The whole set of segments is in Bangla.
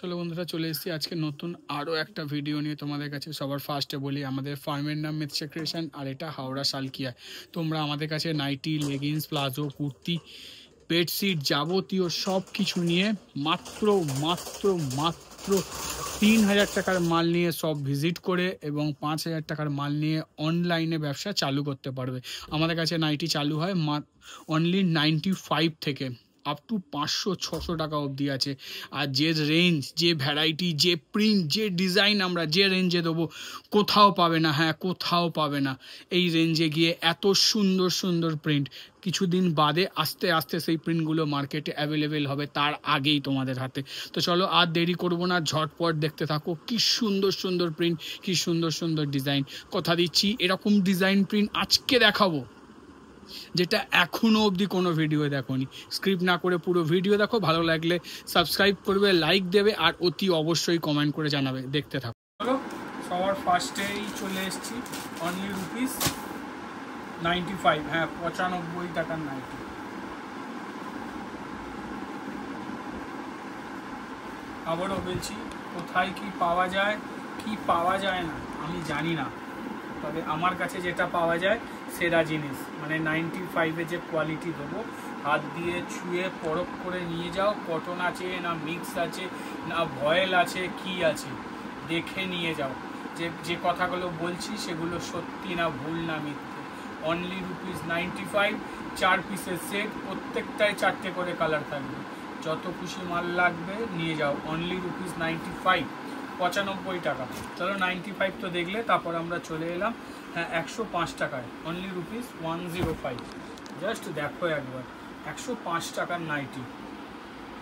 চলো বন্ধুরা, চলে এসেছি আজকে নতুন আরও একটা ভিডিও নিয়ে তোমাদের কাছে। সবার ফার্স্টে বলি, আমাদের ফার্মের নাম মিথসা ক্রিয়েশন, আর এটা হাওড়া সালকিয়া। তোমরা আমাদের কাছে nighty, leggings, palazzo, kurti, bedsheet যাবতীয় সব কিছু নিয়ে মাত্র মাত্র মাত্র 3000 টাকার মাল নিয়ে সব ভিজিট করে এবং 5000 টাকার মাল নিয়ে অনলাইনে ব্যবসা চালু করতে পারবে। আমাদের কাছে নাইটি চালু হয় অনলি 95 থেকে আপ টু 500-600 টাকা অবধি আছে। আর যে রেঞ্জ, যে ভ্যারাইটি, যে প্রিন্ট, যে ডিজাইন আমরা যে রেঞ্জে দেবো কোথাও পাবে না। হ্যাঁ, কোথাও পাবে না এই রেঞ্জে গিয়ে এত সুন্দর সুন্দর প্রিন্ট। কিছুদিন বাদে আস্তে আস্তে সেই প্রিন্টগুলো মার্কেটে অ্যাভেলেবেল হবে, তার আগেই তোমাদের হাতে। তো চলো আর দেরি করবো না, ঝটপট দেখতে থাকো। কি সুন্দর সুন্দর প্রিন্ট, কি সুন্দর সুন্দর ডিজাইন। কথা দিচ্ছি এরকম ডিজাইন প্রিন্ট আজকে দেখাবো যেটা এখনো অবধি কোনো ভিডিও দেখোনি। স্ক্রিপ্ট না করে পুরো ভিডিও দেখো, ভালো লাগলে সাবস্ক্রাইব করবে, লাইক দেবে, আর অতি অবশ্যই কমেন্ট করে জানাবে। দেখতে থাকো। চলো, সবার ফার্স্টেই চলে এসেছি অনলি রুপিস 95। হ্যাঁ, 95 টাকার নাইটি। আবারও বলছি, কোথায় কি পাওয়া যায় কি পাওয়া যায় না আমি জানি না, তবে আমার কাছে যেটা পাওয়া যায় সেরা জিনিস। মানে 95-এ যে কোয়ালিটি দেবো, হাত দিয়ে ছুঁয়ে পরখ করে নিয়ে যাও। কটন আছে না মিক্স আছে না ভয়েল আছে কি আছে দেখে নিয়ে যাও। যে কথাগুলো বলছি সেগুলো সত্যি না ভুল না মিথ্যে। অনলি রুপিস 95, 4 পিসের সেট, প্রত্যেকটায় 4টে করে কালার থাকবে। যত খুশি মাল লাগবে নিয়ে যাও। অনলি রুপিস 95, 95 টাকা। চলো 95 তো দেখলে, তারপর আমরা চলে এলাম 105 টাকায়। Only rupees 105। জাস্ট দেখো একবার, 105 টাকার নাইটি।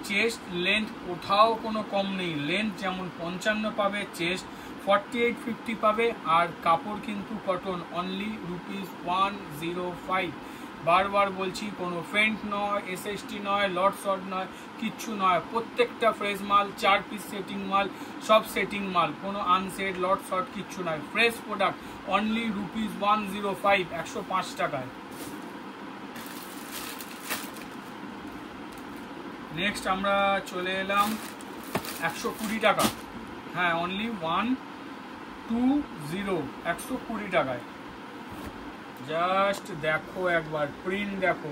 চেস্ট লেন্থ কোথাও কোনো কম নেই। লেন্থ যেমন 55 পাবে, চেস্ট 48-50 পাবে। আর কাপড় কিন্তু কটন। Only rupees 105। বারবার বলছি, কোনো ফেন্ট নয়, এসএসটি নয়, লট শর্ট নয়, কিচ্ছু নয়। প্রত্যেকটা ফ্রেশ মাল, 4 পিস সেটিং মাল, সব সেটিং মাল, কোনো আনসেট লট শর্ট কিচ্ছু নয়। Fresh product. অনলি রুপিস 105, 105 টাকায়। নেক্সট আমরা চলে এলাম 120 টাকা। হ্যাঁ, অনলি 120, 120 টাকায়। জাস্ট দেখো একবার, প্রিন্ট দেখো,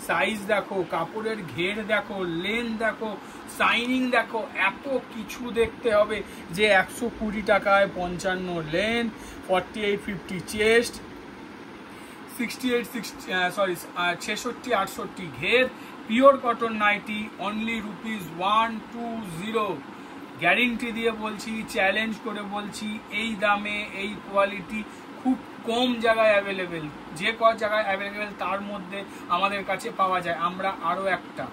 সাইজ দেখো, কাপড়ের ঘের দেখো, লেন্থ দেখো, শাইনিং দেখো। এত কিছু দেখতে হবে যে 120 টাকায় 55 লেন্থ, 48-50 চেস্ট, 66-68 ঘের, pure cotton nighty. Only rupees 120। Guarantee দিয়ে বলছি, চ্যালেঞ্জ করে বলছি, এই দামে এই কোয়ালিটি খুব কম জায়গায় অ্যাভেলেবেল। যে জায়গায় অ্যাভেলেবেল তার মধ্যে আমাদের কাছে পাওয়া যায়। আমরা আরও একটা,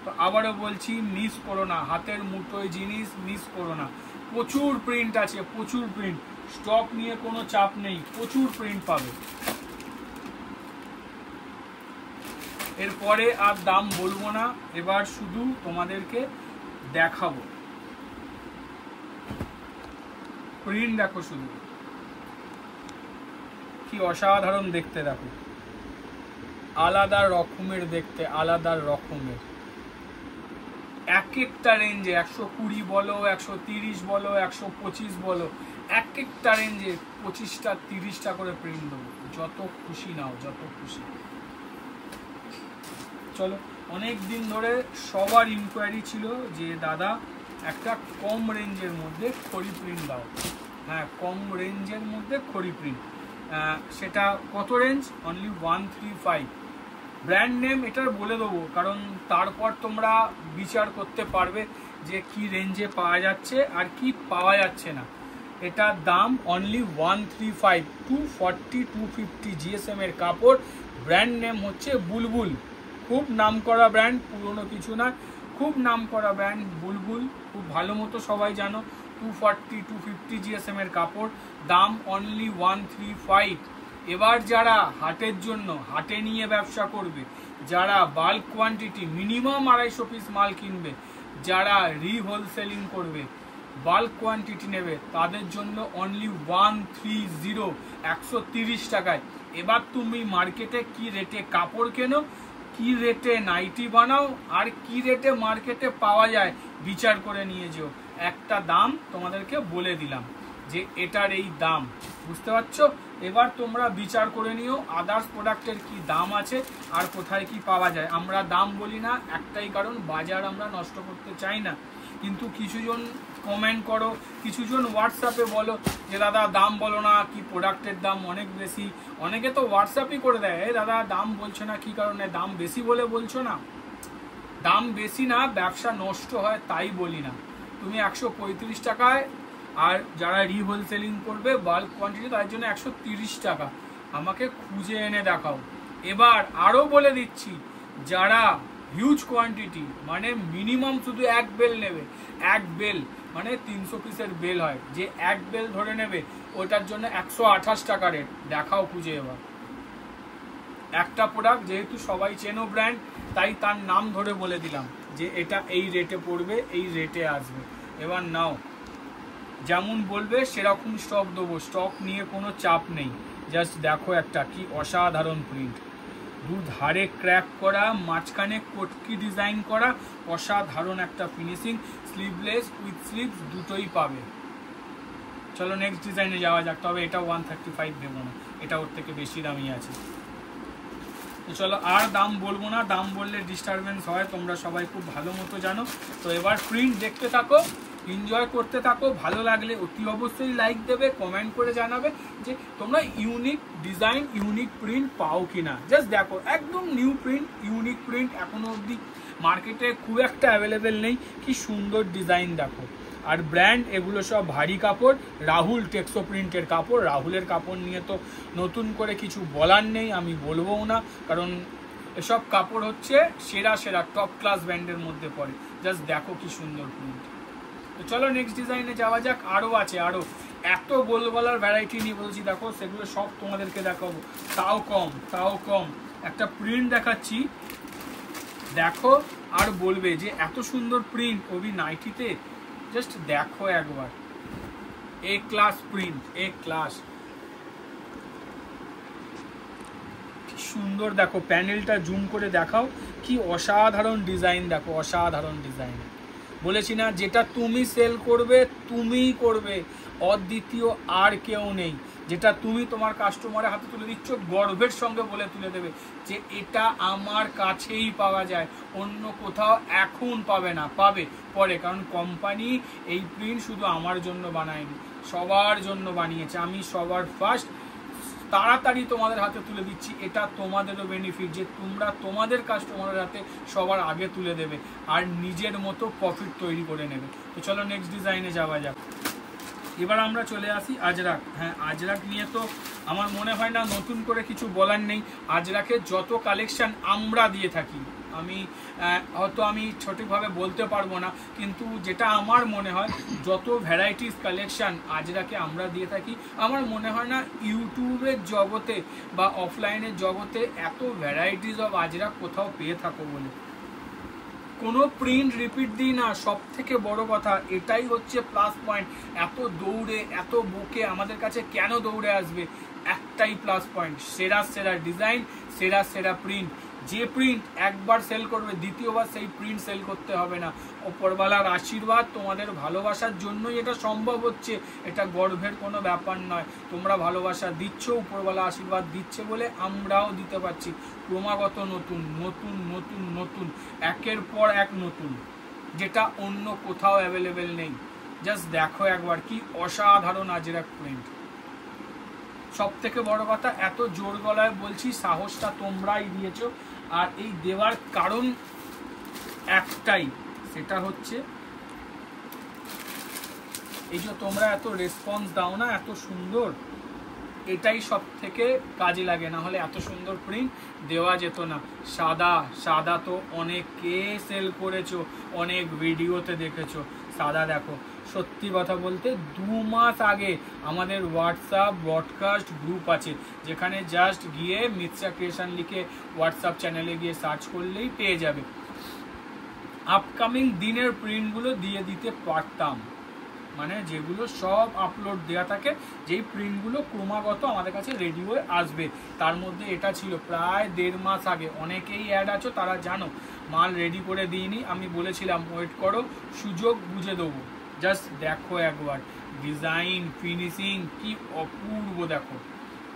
তো আবারও বলছি, মিস করো না। হাতের মুঠোয় জিনিস মিস করো না। প্রচুর প্রিন্ট আছে, প্রচুর প্রিন্ট। স্টক নিয়ে কোনো চাপ নেই, প্রচুর প্রিন্ট পাবে। এরপরে আর দাম বলবো না, এবার শুধু তোমাদেরকে দেখাবো। প্রিন্ট দেখো শুধু, কি অসাধারণ দেখতে। দেখো, আলাদা রকমের দেখতে, আলাদা রকমের। এক একটা রেঞ্জে 120 বলো, 130 বলো, 125 বলো, এক একটা রেঞ্জে 25টা 30টা করে প্রিন্ট দেবো। যত খুশি নাও, যত খুশি। চলো, অনেক দিন ধরে সবার ইনকোয়ারি ছিল যে দাদা একটা কম রেঞ্জের মধ্যে খড়ি প্রিন্ট দাও। হ্যাঁ, কম রেঞ্জের মধ্যে খড়ি প্রিন্ট। সেটা কত রেঞ্জ? অনলি 135। ব্র্যান্ড নেম এটার বলে দেবো, কারণ তারপর তোমরা বিচার করতে পারবে যে কি রেঞ্জে পাওয়া যাচ্ছে আর কি পাওয়া যাচ্ছে না। এটার দাম অনলি 135, 240-250 জিএসএম এর কাপড়। ব্র্যান্ড নেম হচ্ছে বুলবুল। খুব নাম করা ব্র্যান্ড, পুরনো কিছু না, খুব নাম করা ব্র্যান্ড বুলবুল। খুব ভালো মতো সবাই জানো। 240-250 জিএসএম এর কাপড়, দাম অনলি 135। এবার যারা হাটের জন্য, হাটে নিয়ে ব্যবসা করবে, যারা বাল্ক কোয়ান্টিটি মিনিমাম 250 পিস মাল কিনবে, যারা রিহোলসেলিং করবে, বাল্ক কোয়ান্টিটি নেবে, তাদের জন্য অনলি 130, 130 টাকায়। এবার তুমি মার্কেটে কি রেটে কাপড় কেনো, কি রেটে নাইটি বানাও, আর কি রেটে মার্কেটে পাওয়া যায় বিচার করে নিয়ে যেও। একটা দাম তোমাদেরকে বলে দিলাম যে এটার এই দাম, বুঝতে পারছো? এবার তোমরা বিচার করে নিও আদার্স প্রোডাক্টের কি দাম আছে আর কোথায় কি পাওয়া যায়। আমরা দাম বলি না একটাই কারণ, বাজার আমরা নষ্ট করতে চাই না। কিন্তু কিছুজন কমেন্ট করো, কিছুজন হোয়াটসঅ্যাপে বলো যে দাদা দাম বলো না, কি প্রোডাক্টের দাম অনেক বেশি। অনেকে তো হোয়াটসঅ্যাপই করে দেয়, দাদা দাম বলছো না কি কারণে, দাম বেশি বলে বলছো না। দাম বেশি না, ব্যবসা নষ্ট হয় তাই বলি না। তুমি 135 টাকায়, আর যারা রিহোলসেলিং করবে বাল্ক কোয়ান্টিটি তার জন্য 130 টাকা, আমাকে খুঁজে এনে দেখাও। এবার আরও বলে দিচ্ছি, যারা হিউজ কোয়ান্টিটি মানে মিনিমাম শুধু এক বেল নেবে, এক বেল মানে 300 পিসের বেল হয়, যে এক বেল ধরে নেবে ওটার জন্য 128 টাকা রেট, দেখাও খুঁজে। এবার একটা প্রোডাক্ট যেহেতু সবাই চেনো ব্র্যান্ড, তাই তার নাম ধরে বলে দিলাম যে এটা এই রেটে পড়বে, এই রেটে আসবে। এবার নাও, যেমন বলবে সেরকম স্টক দেবো, স্টক নিয়ে কোনো চাপ নেই। জাস্ট দেখো একটা কি অসাধারণ প্রিন্ট, দু ধারে ক্র্যাক করা, মাঝখানে কটকি ডিজাইন করা, অসাধারণ একটা ফিনিশিং। স্লিভলেস উইথ স্লিভস দুটোই পাবে। চলো নেক্সট ডিজাইনে যাওয়া যাক। তবে এটা 135 দেবো না, এটা ওর থেকে বেশি দামি আছে। তো চলো আর দাম বলবো না, দাম বললে ডিস্টারবেন্স হয়, তোমরা সবাই খুব ভালো মতো জানো। তো এবার প্রিন্ট দেখতে থাকো, এনজয় করতে থাকো। ভালো লাগলে অতি অবশ্যই লাইক দেবে, কমেন্ট করে জানাবে যে তোমরা ইউনিক ডিজাইন, ইউনিক প্রিন্ট পাও কিনা। জাস্ট দেখো একদম নিউ প্রিন্ট, ইউনিক প্রিন্ট এখনো অবধি মার্কেটে খুব একটা অ্যাভেলেবেল নেই। কি সুন্দর ডিজাইন দেখো। আর ব্র্যান্ড এগুলো সব ভারী কাপড়, রাহুল টেক্সো প্রিন্টের কাপড়। রাহুলের কাপড় নিয়ে তো নতুন করে কিছু বলার নেই, আমি বলবও না, কারণ এসব কাপড় হচ্ছে সেরা সেরা টপ ক্লাস ব্র্যান্ডের মধ্যে পড়ে। জাস্ট দেখো কি সুন্দর প্রিন্ট। তো চলো নেক্সট ডিজাইনে যাওয়া যাক। আরও আছে, আরও এত গোল গলার ভ্যারাইটি নিয়ে বলছি, দেখো সেগুলো সব তোমাদেরকে দেখাবো, তাও কম, তাও কম। একটা প্রিন্ট দেখাচ্ছি, দেখো আর বলবে যে এত সুন্দর প্রিন্ট ওবি নাইটিতে। জাস্ট দেখো একবার, এ ক্লাস প্রিন্ট, এ ক্লাস। কি সুন্দর দেখো, প্যানেলটা জুম করে দেখাও, কি অসাধারণ ডিজাইন দেখো, অসাধারণ ডিজাইন। বলেছি না যেটা তুমি সেল করবে তুমিই করবে, অদ্বিতীয় আর কেউ নেই। যেটা তুমি তোমার কাস্টমারের হাতে তুলে দিচ্ছ, গর্বের সঙ্গে বলে তুলে দেবে যে এটা আমার কাছেই পাওয়া যায়, অন্য কোথাও এখন পাবে না, পাবে পরে। কারণ কোম্পানি এই প্রিন্ট শুধু আমার জন্য বানায়নি, সবার জন্য বানিয়েছে। আমি সবার ফার্স্ট তাড়াতাড়ি তোমাদের হাতে তুলে দিচ্ছি, এটা তোমাদেরও বেনিফিট যে তোমরা তোমাদের কাস্টমারের হাতে সবার আগে তুলে দেবে আর নিজের মতো প্রফিট তৈরি করে নেবে। তো চলো নেক্সট ডিজাইনে যাওয়া যাক। এবার আমরা চলে আসি আজরাক। হ্যাঁ, আজরাক নিয়ে তো আমার মনে হয় না নতুন করে কিছু বলার নেই। আজরাকের যত কালেকশন আমরা দিয়ে থাকি, আমি হয়তো আমি সঠিকভাবে বলতে পারবো না, কিন্তু যেটা আমার মনে হয় যত ভ্যারাইটিস কালেকশন আজরাকে আমরা দিয়ে থাকি, আমার মনে হয় না ইউটিউবের জগতে বা অফলাইনের জগতে এত ভ্যারাইটিস অফ আজরাক কোথাও পেয়ে থাকো বলে। কোনো প্রিন্ট রিপিট দিই না, সব থেকে বড় কথা এটাই হচ্ছে প্লাস পয়েন্ট। এত দৌড়ে, এত বুকে আমাদের কাছে কেন দৌড়ে আসবে? একটাই প্লাস পয়েন্ট, সেরা সেরা ডিজাইন, সেরা সেরা প্রিন্ট। যে প্রিন্ট একবার সেল করবে দ্বিতীয়বার সেই প্রিন্ট সেল করতে হবে না। ওপরওয়ালার আশীর্বাদ, তোমাদের ভালোবাসার জন্যই এটা সম্ভব হচ্ছে, এটা গর্বের কোনো ব্যাপার নয়। তোমরা ভালোবাসা দিচ্ছ, উপরওয়ালা আশীর্বাদ দিচ্ছে বলে আমরাও দিতে পারছি। ক্রমাগত নতুন নতুন নতুন নতুন, একের পর এক নতুন, যেটা অন্য কোথাও অ্যাভেলেবেল নেই। জাস্ট দেখো একবার কি অসাধারণ আজরাক প্রিন্ট। সব থেকে বড় কথা, এত জোর গলায় বলছি, সাহসটা তোমরাই দিয়েছো। আর এই দেওয়ার কারণ একটাই, সেটা হচ্ছে এই যে তোমরা এত রেসপন্স দাও না, এত সুন্দর, এটাই সব থেকে কাজে লাগে। না হলে এত সুন্দর প্রিন্ট দেওয়া যেত না। সাদা সাদা তো অনেকে সেল করেছো, অনেক ভিডিওতে দেখেছো। সাদা দেখো, সত্যি কথা বলতে 2 মাস আগে আমাদের হোয়াটসঅ্যাপ ব্রডকাস্ট গ্রুপ আছে, যেখানে জাস্ট গিয়ে মিৎসা ক্রিয়েশন লিখে হোয়াটসঅ্যাপ চ্যানেলে গিয়ে সার্চ করলেই পেয়ে যাবে। আপকামিং দিনের প্রিন্টগুলো দিয়ে দিতে পারতাম, মানে যেগুলো সব আপলোড দেওয়া থাকে, যেই প্রিন্টগুলো ক্রমাগত আমাদের কাছে রেডি হয়ে আসবে, তার মধ্যে এটা ছিল প্রায় 1.5 মাস আগে। অনেকেই অ্যাড আছো, তারা জানো মাল রেডি করে দিইনি, আমি বলেছিলাম ওয়েট করো, সুযোগ বুঝে দেবো। জাস্ট দেখো একবার ডিজাইন ফিনিশিং কি অপূর্ব। দেখো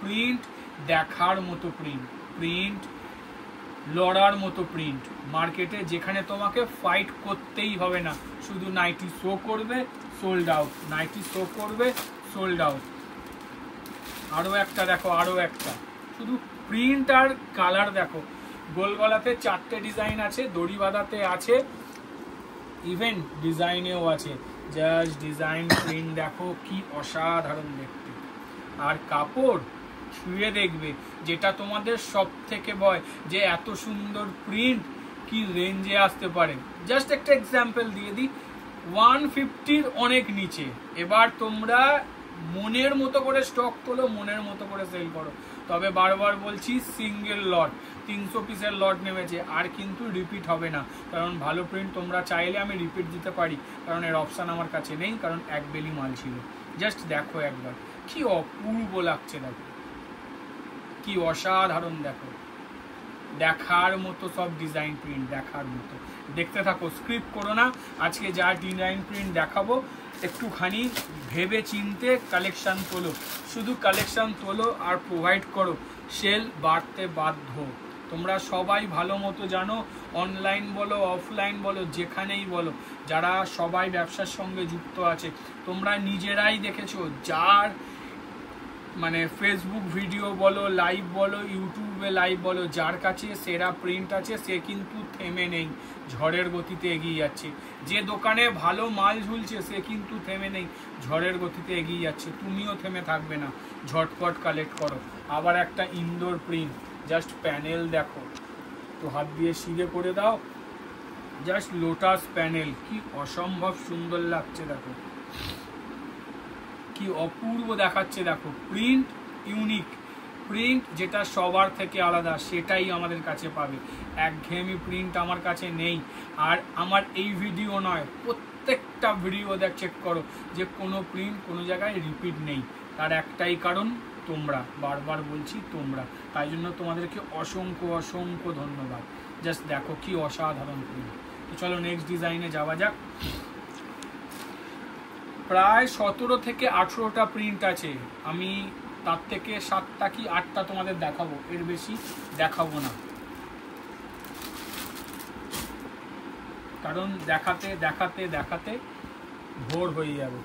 প্রিন্ট দেখার মতো প্রিন্ট, প্রিন্ট লড়ার মতো প্রিন্ট। মার্কেটে যেখানে তোমাকে ফাইট করতেই হবে না, শুধু নাইটি শো করবে সোল্ড আউট, নাইটি শো করবে সোল্ড আউট। আরো একটা দেখো, আরো একটা, শুধু প্রিন্ট আর কালার দেখো। গোল গলাতে 4টে ডিজাইন আছে, দড়ি বাঁধাতে আছে, ইভেন ডিজাইনেও আছে। জাস্ট ডিজাইন প্রিন্ট দেখো কি অসাধারণ দেখতে। আর কাপড় ছুঁয়ে দেখবে, যেটা তোমাদের সব থেকে ভয় যে এত সুন্দর প্রিন্ট কি রেঞ্জে আসতে পারে। জাস্ট একটা এক্সাম্পল দিয়ে দিই, 150-র অনেক নিচে। এবার তোমরা মনের মতো করে স্টক তোলো, মনের মতো করে সেল করো। তবে বারবার বলছি সিঙ্গেল লট, 300 পিসের লট নেমেছে, আর কিন্তু রিপিট হবে না। কারণ ভালো প্রিন্ট তোমরা চাইলে আমি রিপিট দিতে পারি, কারণ এর অপশান আমার কাছে নেই, কারণ এক বেলি মাল ছিল। জাস্ট দেখো একবার কি অপূর্ব লাগছে, দেখো কি অসাধারণ। দেখো দেখার মতো সব ডিজাইন প্রিন্ট, দেখার মতো। দেখতে থাকো, স্ক্রিপ্ট করো না। আজকে যা ডিজাইন প্রিন্ট দেখাবো একটুখানি ভেবে চিনতে কালেকশন তোলো, শুধু কালেকশন তোলো আর প্রোভাইড করো, সেল বাড়তে বাধ্য। তোমরা সবাই ভালো মতো জানো, অনলাইন বলো অফলাইন বলো যেখানেই বলো, যারা সবাই ব্যবসার সঙ্গে যুক্ত আছে, তোমরা নিজেরাই দেখেছো, যার মানে ফেসবুক ভিডিও বলো, লাইভ বলো, ইউটিউবে লাইভ বলো, যার কাছে সেরা প্রিন্ট আছে সে কিন্তু থেমে নেই, ঝড়ের গতিতে এগিয়ে যাচ্ছে। যে দোকানে ভালো মাল ঝুলছে সে কিন্তু থেমে নেই, ঝড়ের গতিতে এগিয়ে যাচ্ছে। তুমিও থেমে থাকবে না, ঝটপট কালেক্ট করো। আবার একটা ইনডোর প্রিন্ট, জাস্ট প্যানেল দেখো, তো হাত দিয়ে শিলে করে দাও, জাস্ট লোটাস প্যানেল, কি অসম্ভব সুন্দর লাগছে। দেখো কি অপূর্ব দেখাচ্ছে। দেখো প্রিন্ট ইউনিক, প্রিন্ট যেটা সবার থেকে আলাদা সেটাই আমাদের কাছে পাবে। একঘেয়েমি প্রিন্ট আমার কাছে নেই। আর আমার এই ভিডিও নয়, প্রত্যেকটা ভিডিও চেক করো যে কোনো প্রিন্ট কোনো জায়গায় রিপিট নেই। তার একটাই কারণ তোমরা, বারবার বলছি তোমরা, তাই জন্য তোমাদেরকে অসংখ্য অসংখ্য ধন্যবাদ। জাস্ট দেখো কি অসাধারণ প্রিন্ট। তো চলো নেক্সট ডিজাইনে যাওয়া যাক। প্রায় 17 থেকে 18টা প্রিন্ট আছে, আমি তার থেকে 7টা কি 8টা তোমাদের দেখাবো, এর বেশি দেখাবো না, কারণ দেখাতে দেখাতে দেখাতে ভোর হয়ে যাবে।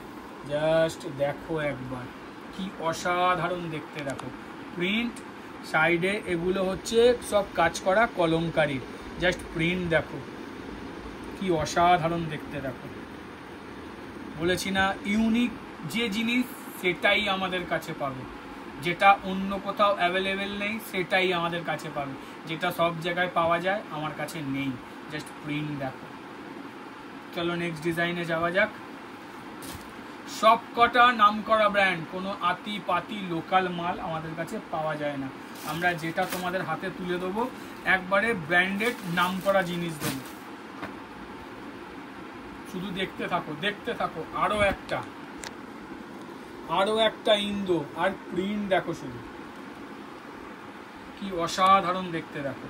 জাস্ট দেখো একবার কি অসাধারণ দেখতে। দেখো প্রিন্ট সাইডে, এগুলো হচ্ছে সব কাজ করা কলমকারি। জাস্ট প্রিন্ট দেখো কি অসাধারণ দেখতে। দেখো বলেছি না, ইউনিক যে জিনিস সেটাই আমাদের কাছে পাবে, যেটা অন্য কোথাও অ্যাভেলেবেল নেই সেটাই আমাদের কাছে পাবে, যেটা সব জায়গায় পাওয়া যায় আমার কাছে নেই। জাস্ট প্রিন্ট দেখো। চলো নেক্সট ডিজাইনে যাওয়া যাক। সব কটা নাম করা ব্র্যান্ড, কোনো আতি পাতি লোকাল মাল আমাদের কাছে পাওয়া যায় না। আমরা যেটা তোমাদের হাতে তুলে দেবো একবারে ব্র্যান্ডেড নাম করা জিনিস দেবো। শুধু দেখতে থাকো, দেখতে থাকো। আরো একটা ইন্দো, আর প্রিন্ট দেখো শুধু কি অসাধারণ দেখতে। দেখো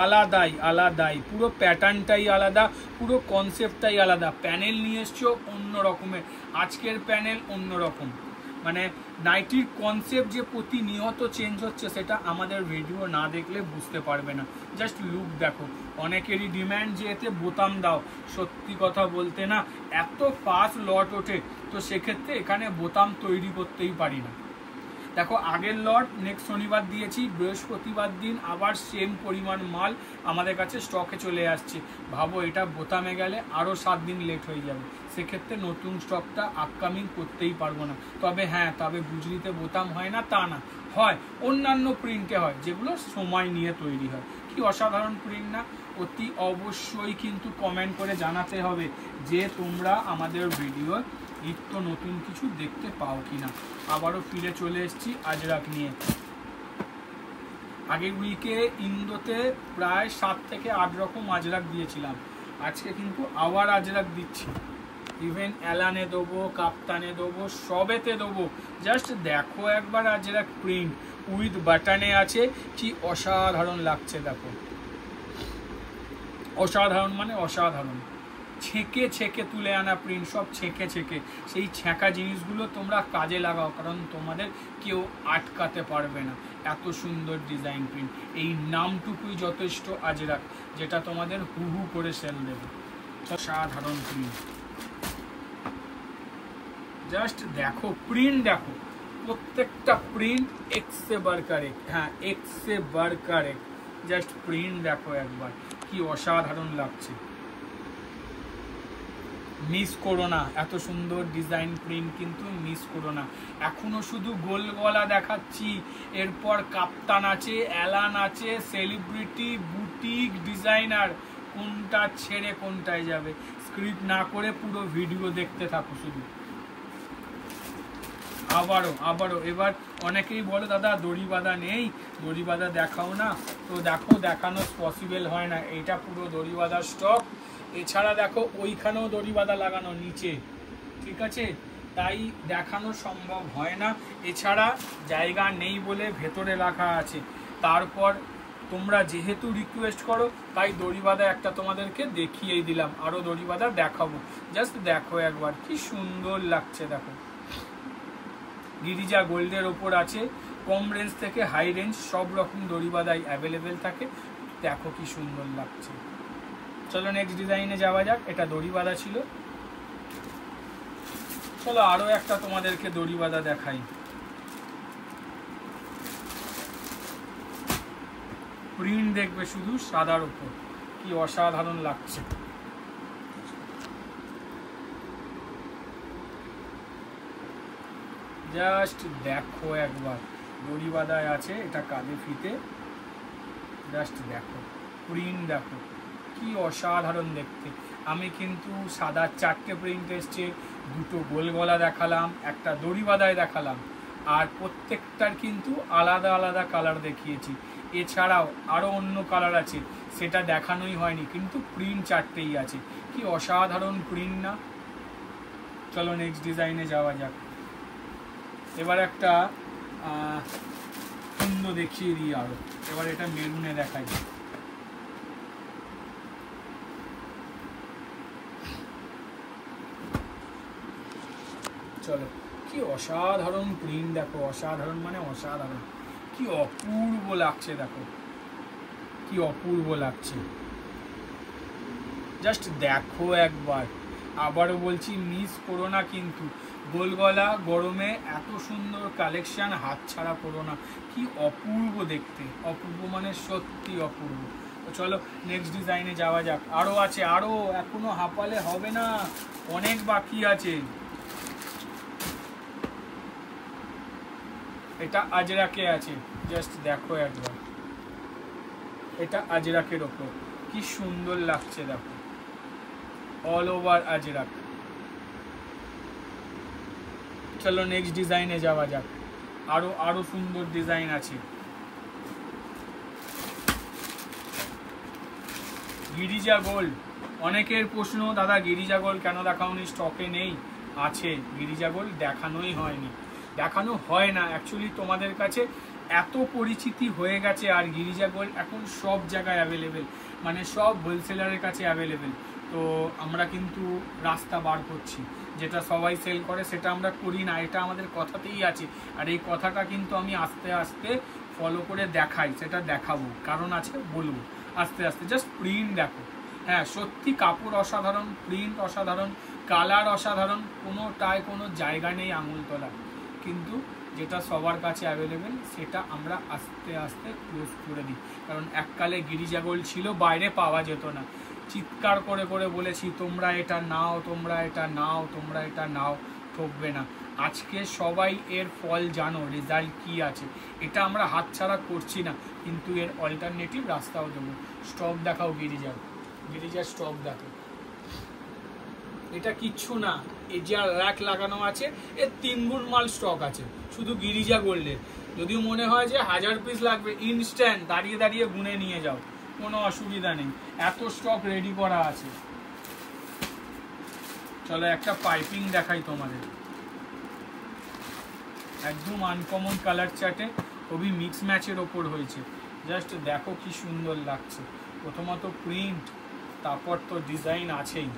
আলাদাই আলাদাই, পুরো প্যাটার্নটাই আলাদা, পুরো কনসেপ্টটাই আলাদা। প্যানেল নিয়ে এসছো অন্য রকমের, আজকের প্যানেল অন্য রকম। মানে নাইটির কনসেপ্ট যে প্রতিনিয়ত চেঞ্জ হচ্ছে সেটা আমাদের ভিডিও না দেখলে বুঝতে পারবে না। জাস্ট লুক দেখো। অনেকেরই ডিম্যান্ড যে এতে বোতাম দাও, সত্যি কথা বলতে না এত ফাস্ট লট ওঠে, তো সেক্ষেত্রে এখানে বোতাম তৈরি করতেই পারি না। দেখো আগের লট নেক্সট শনিবার দিয়েছি, বৃহস্পতিবার দিন আবার সেম পরিমাণ মাল আমাদের কাছে স্টকে চলে আসছে। ভাবো এটা বোতামে গেলে আরও 7 দিন লেট হয়ে যাবে, সেক্ষেত্রে নতুন স্টকটা আপকামিং করতেই পারবো না। তবে হ্যাঁ, তবে গুজরিতে বোতাম হয় না তা না, হয় অন্যান্য প্রিন্টে হয়, যেগুলো সময় নিয়ে তৈরি হয়। কি অসাধারণ প্রিন্ট না? অতি অবশ্যই কিন্তু কমেন্ট করে জানাতে হবে যে তোমরা আমাদের ভিডিও নিত্য নতুন কিছু দেখতে পাও কিনা। আবারও ফিরে চলে এসেছি আজরাক নিয়ে। আগের উইকে ইন্দোতে প্রায় 7 থেকে 8 রকম আজরাক দিয়েছিলাম, আজকে কিন্তু আবার আজরাক দিচ্ছি। ইভেন অ্যালানে দেবো, কাপ্তানে দেবো, সবেতে দেবো। জাস্ট দেখো একবার আজরাক প্রিন্ট উইথ বাটনে আছে, কি অসাধারণ লাগছে। দেখো অসাধারণ মানে অসাধারণ। ছেঁকে ছেঁকে তুলে আনা প্রিন্ট, সব ছেঁকে ছেঁকে। সেই ছেঁকা জিনিসগুলো তোমরা কাজে লাগাও, কারণ তোমাদের কেউ আটকাতে পারবে না। এত সুন্দর ডিজাইন প্রিন্ট, এই নামটুকুই যথেষ্ট আজরাক, যেটা তোমাদের হু হু করে সেল দেবে। সাধারণ প্রিন্ট, জাস্ট দেখো প্রিন্ট, দেখো প্রত্যেকটা প্রিন্ট এক্সে বারকারে, হ্যাঁ এক্সে বারকারে। জাস্ট প্রিন্ট দেখো একবার, কি অসাধারণ লাগছে। মিস করো না, এত সুন্দর ডিজাইন প্রিন্ট কিন্তু মিস করো না। এখনো শুধু গোল গলা দেখাচ্ছি, এরপর কাপ্তান আছে, অ্যালান আছে, সেলিব্রিটি, বুটিক, ডিজাইনার, কোনটা ছেড়ে কোনটায় যাবে। স্ক্রিপ্ট না করে পুরো ভিডিও দেখতে থাকো শুধু। আবারও এবার অনেকেই বলে দাদা দড়ি বাঁধা নেই, দড়ি বাঁধা দেখাও না। তো দেখো, দেখানো পসিবল হয় না, এটা পুরো দড়ি বাঁধা স্টক। এছাড়া দেখো ওইখানেও দড়ি বাঁধা লাগানো নিচে, ঠিক আছে, তাই দেখানো সম্ভব হয় না। এছাড়া জায়গা নেই বলে ভেতরে রাখা আছে। তারপর তোমরা যেহেতু রিকোয়েস্ট করো, তাই দড়ি বাঁধা একটা তোমাদেরকে দেখিয়েই দিলাম, আরও দড়ি বাঁধা দেখাবো। জাস্ট দেখো একবার, কি সুন্দর লাগছে। দেখো গিরিজা গোল্ডের ওপর আছে, কম রেঞ্জ থেকে হাই রেঞ্জ সব রকম দড়ি বাঁধাই অ্যাভেলেবেল থাকে। দেখো কি সুন্দর লাগছে। চলো নেক্সট ডিজাইনে যাওয়া যাক। এটা দড়ি বাঁধা ছিল, চলো আরো একটা তোমাদেরকে দড়ি বাঁধা দেখাই। প্রিন্ট দেখবে শুধু সাদার উপর, কি অসাধারণ লাগছে। জাস্ট দেখো একবার, দড়ি বাঁধায় আছে, এটা কাঁধে ফিতে। জাস্ট দেখো প্রিন্ট, দেখো কি অসাধারণ দেখতে। আমি কিন্তু সাদা 4টে প্রিন্ট এসছে, 2টো গোল গলা দেখালাম, একটা দড়ি বাঁধায় দেখালাম, আর প্রত্যেকটার কিন্তু আলাদা আলাদা কালার দেখিয়েছি। এছাড়াও আরও অন্য কালার আছে, সেটা দেখানোই হয়নি, কিন্তু প্রিন্ট 4টেই আছে। কি অসাধারণ প্রিন্ট না? চলো নেক্সট ডিজাইনে যাওয়া যাক। এবার একটা সুন্দর দেখিয়ে দিই আরো। এবার এটা মেরুনে দেখাই। চলো, কি অসাধারণ প্রিন্ট দেখো, অসাধারণ মানে অসাধারণ, কি অপূর্ব লাগছে। দেখো কি অপূর্ব লাগছে, জাস্ট দেখো একবার। আবারও বলছি, মিস করো না কিন্তু। গোলগলা গরমে এত সুন্দর কালেকশন হাতছাড়া করো না। কি অপূর্ব দেখতে, অপূর্ব মানে সত্যি অপূর্ব। তো চলো নেক্সট ডিজাইনে যাওয়া যাক। আরও আছে, আরও, এখনো হাঁপালে হবে না, অনেক বাকি আছে। এটা আজরাকে আছে, জাস্ট দেখো একবার। এটা আজরাকের ওপর কি সুন্দর লাগছে, দেখো অল ওভার আজরাক। চলো নেক্সট ডিজাইনে যাওয়া যাক। আরো সুন্দর ডিজাইন আছে। গিরিজা গোল্ড, অনেকের প্রশ্ন, দাদা গিরিজা গোল্ড কেন দেখাওনি, স্টকে নেই? আছে, গিরিজা গোল্ড দেখানোই হয়নি, দেখানো হয় না অ্যাকচুয়ালি। তোমাদের কাছে এত পরিচিতি হয়ে গেছে, আর গিরিজা গোল্ড এখন সব জায়গায় অ্যাভেলেবেল, মানে সব হোলসেলারের কাছে অ্যাভেলেবেল। তো আমরা কিন্তু রাস্তা বার করছি, যেটা সবাই সেল করে সেটা আমরা করি না, এটা আমাদের কথাতেই আছে। আর এই কথাটা কিন্তু আমি আস্তে আস্তে ফলো করে দেখাই, সেটা দেখাবো, কারণ আছে বলবো আস্তে আস্তে। জাস্ট প্রিন্ট দেখো, হ্যাঁ সত্যি কাপড় অসাধারণ, প্রিন্ট অসাধারণ, কালার অসাধারণ, কোনোটায় কোনো জায়গা নেই আঙুল তোলা। কিন্তু যেটা সবার কাছে অ্যাভেলেবেল সেটা আমরা আস্তে আস্তে ক্লোজ করে দিই, কারণ এককালে গিরিজা গোল্ড ছিল, বাইরে পাওয়া যেত না। চিৎকার করে করে বলেছি, তোমরা এটা নাও, তোমরা এটা নাও, তোমরা এটা নাও, ঠকবে না। আজকে সবাই এর ফল জানো, রেজাল্ট কি আছে। এটা আমরা হাতছাড়া করছি না, কিন্তু এর অল্টারনেটিভ রাস্তাও দেবো। স্টক দেখাও গিরিজার স্টক দেখো। এটা কিচ্ছু না, এই যে র্যাক লাগানো আছে, এর 3 গুণ মাল স্টক আছে শুধু গিরিজা গোল্ডের। যদিও মনে হয় যে 1000 পিস লাগবে, ইনস্ট্যান্ট দাঁড়িয়ে দাঁড়িয়ে গুনে নিয়ে যাও, কোনো অসুবিধা নেই, এত স্টক রেডি করা আছে। চলো একটা পাইপিং দেখাই তোমাদের, একদম আনকমন কালার চার্টে, খুবই মিক্স ম্যাচের ওপর হয়েছে। জাস্ট দেখো কি সুন্দর লাগছে। প্রথমত প্রিন্ট, তারপর তো ডিজাইন আছেই।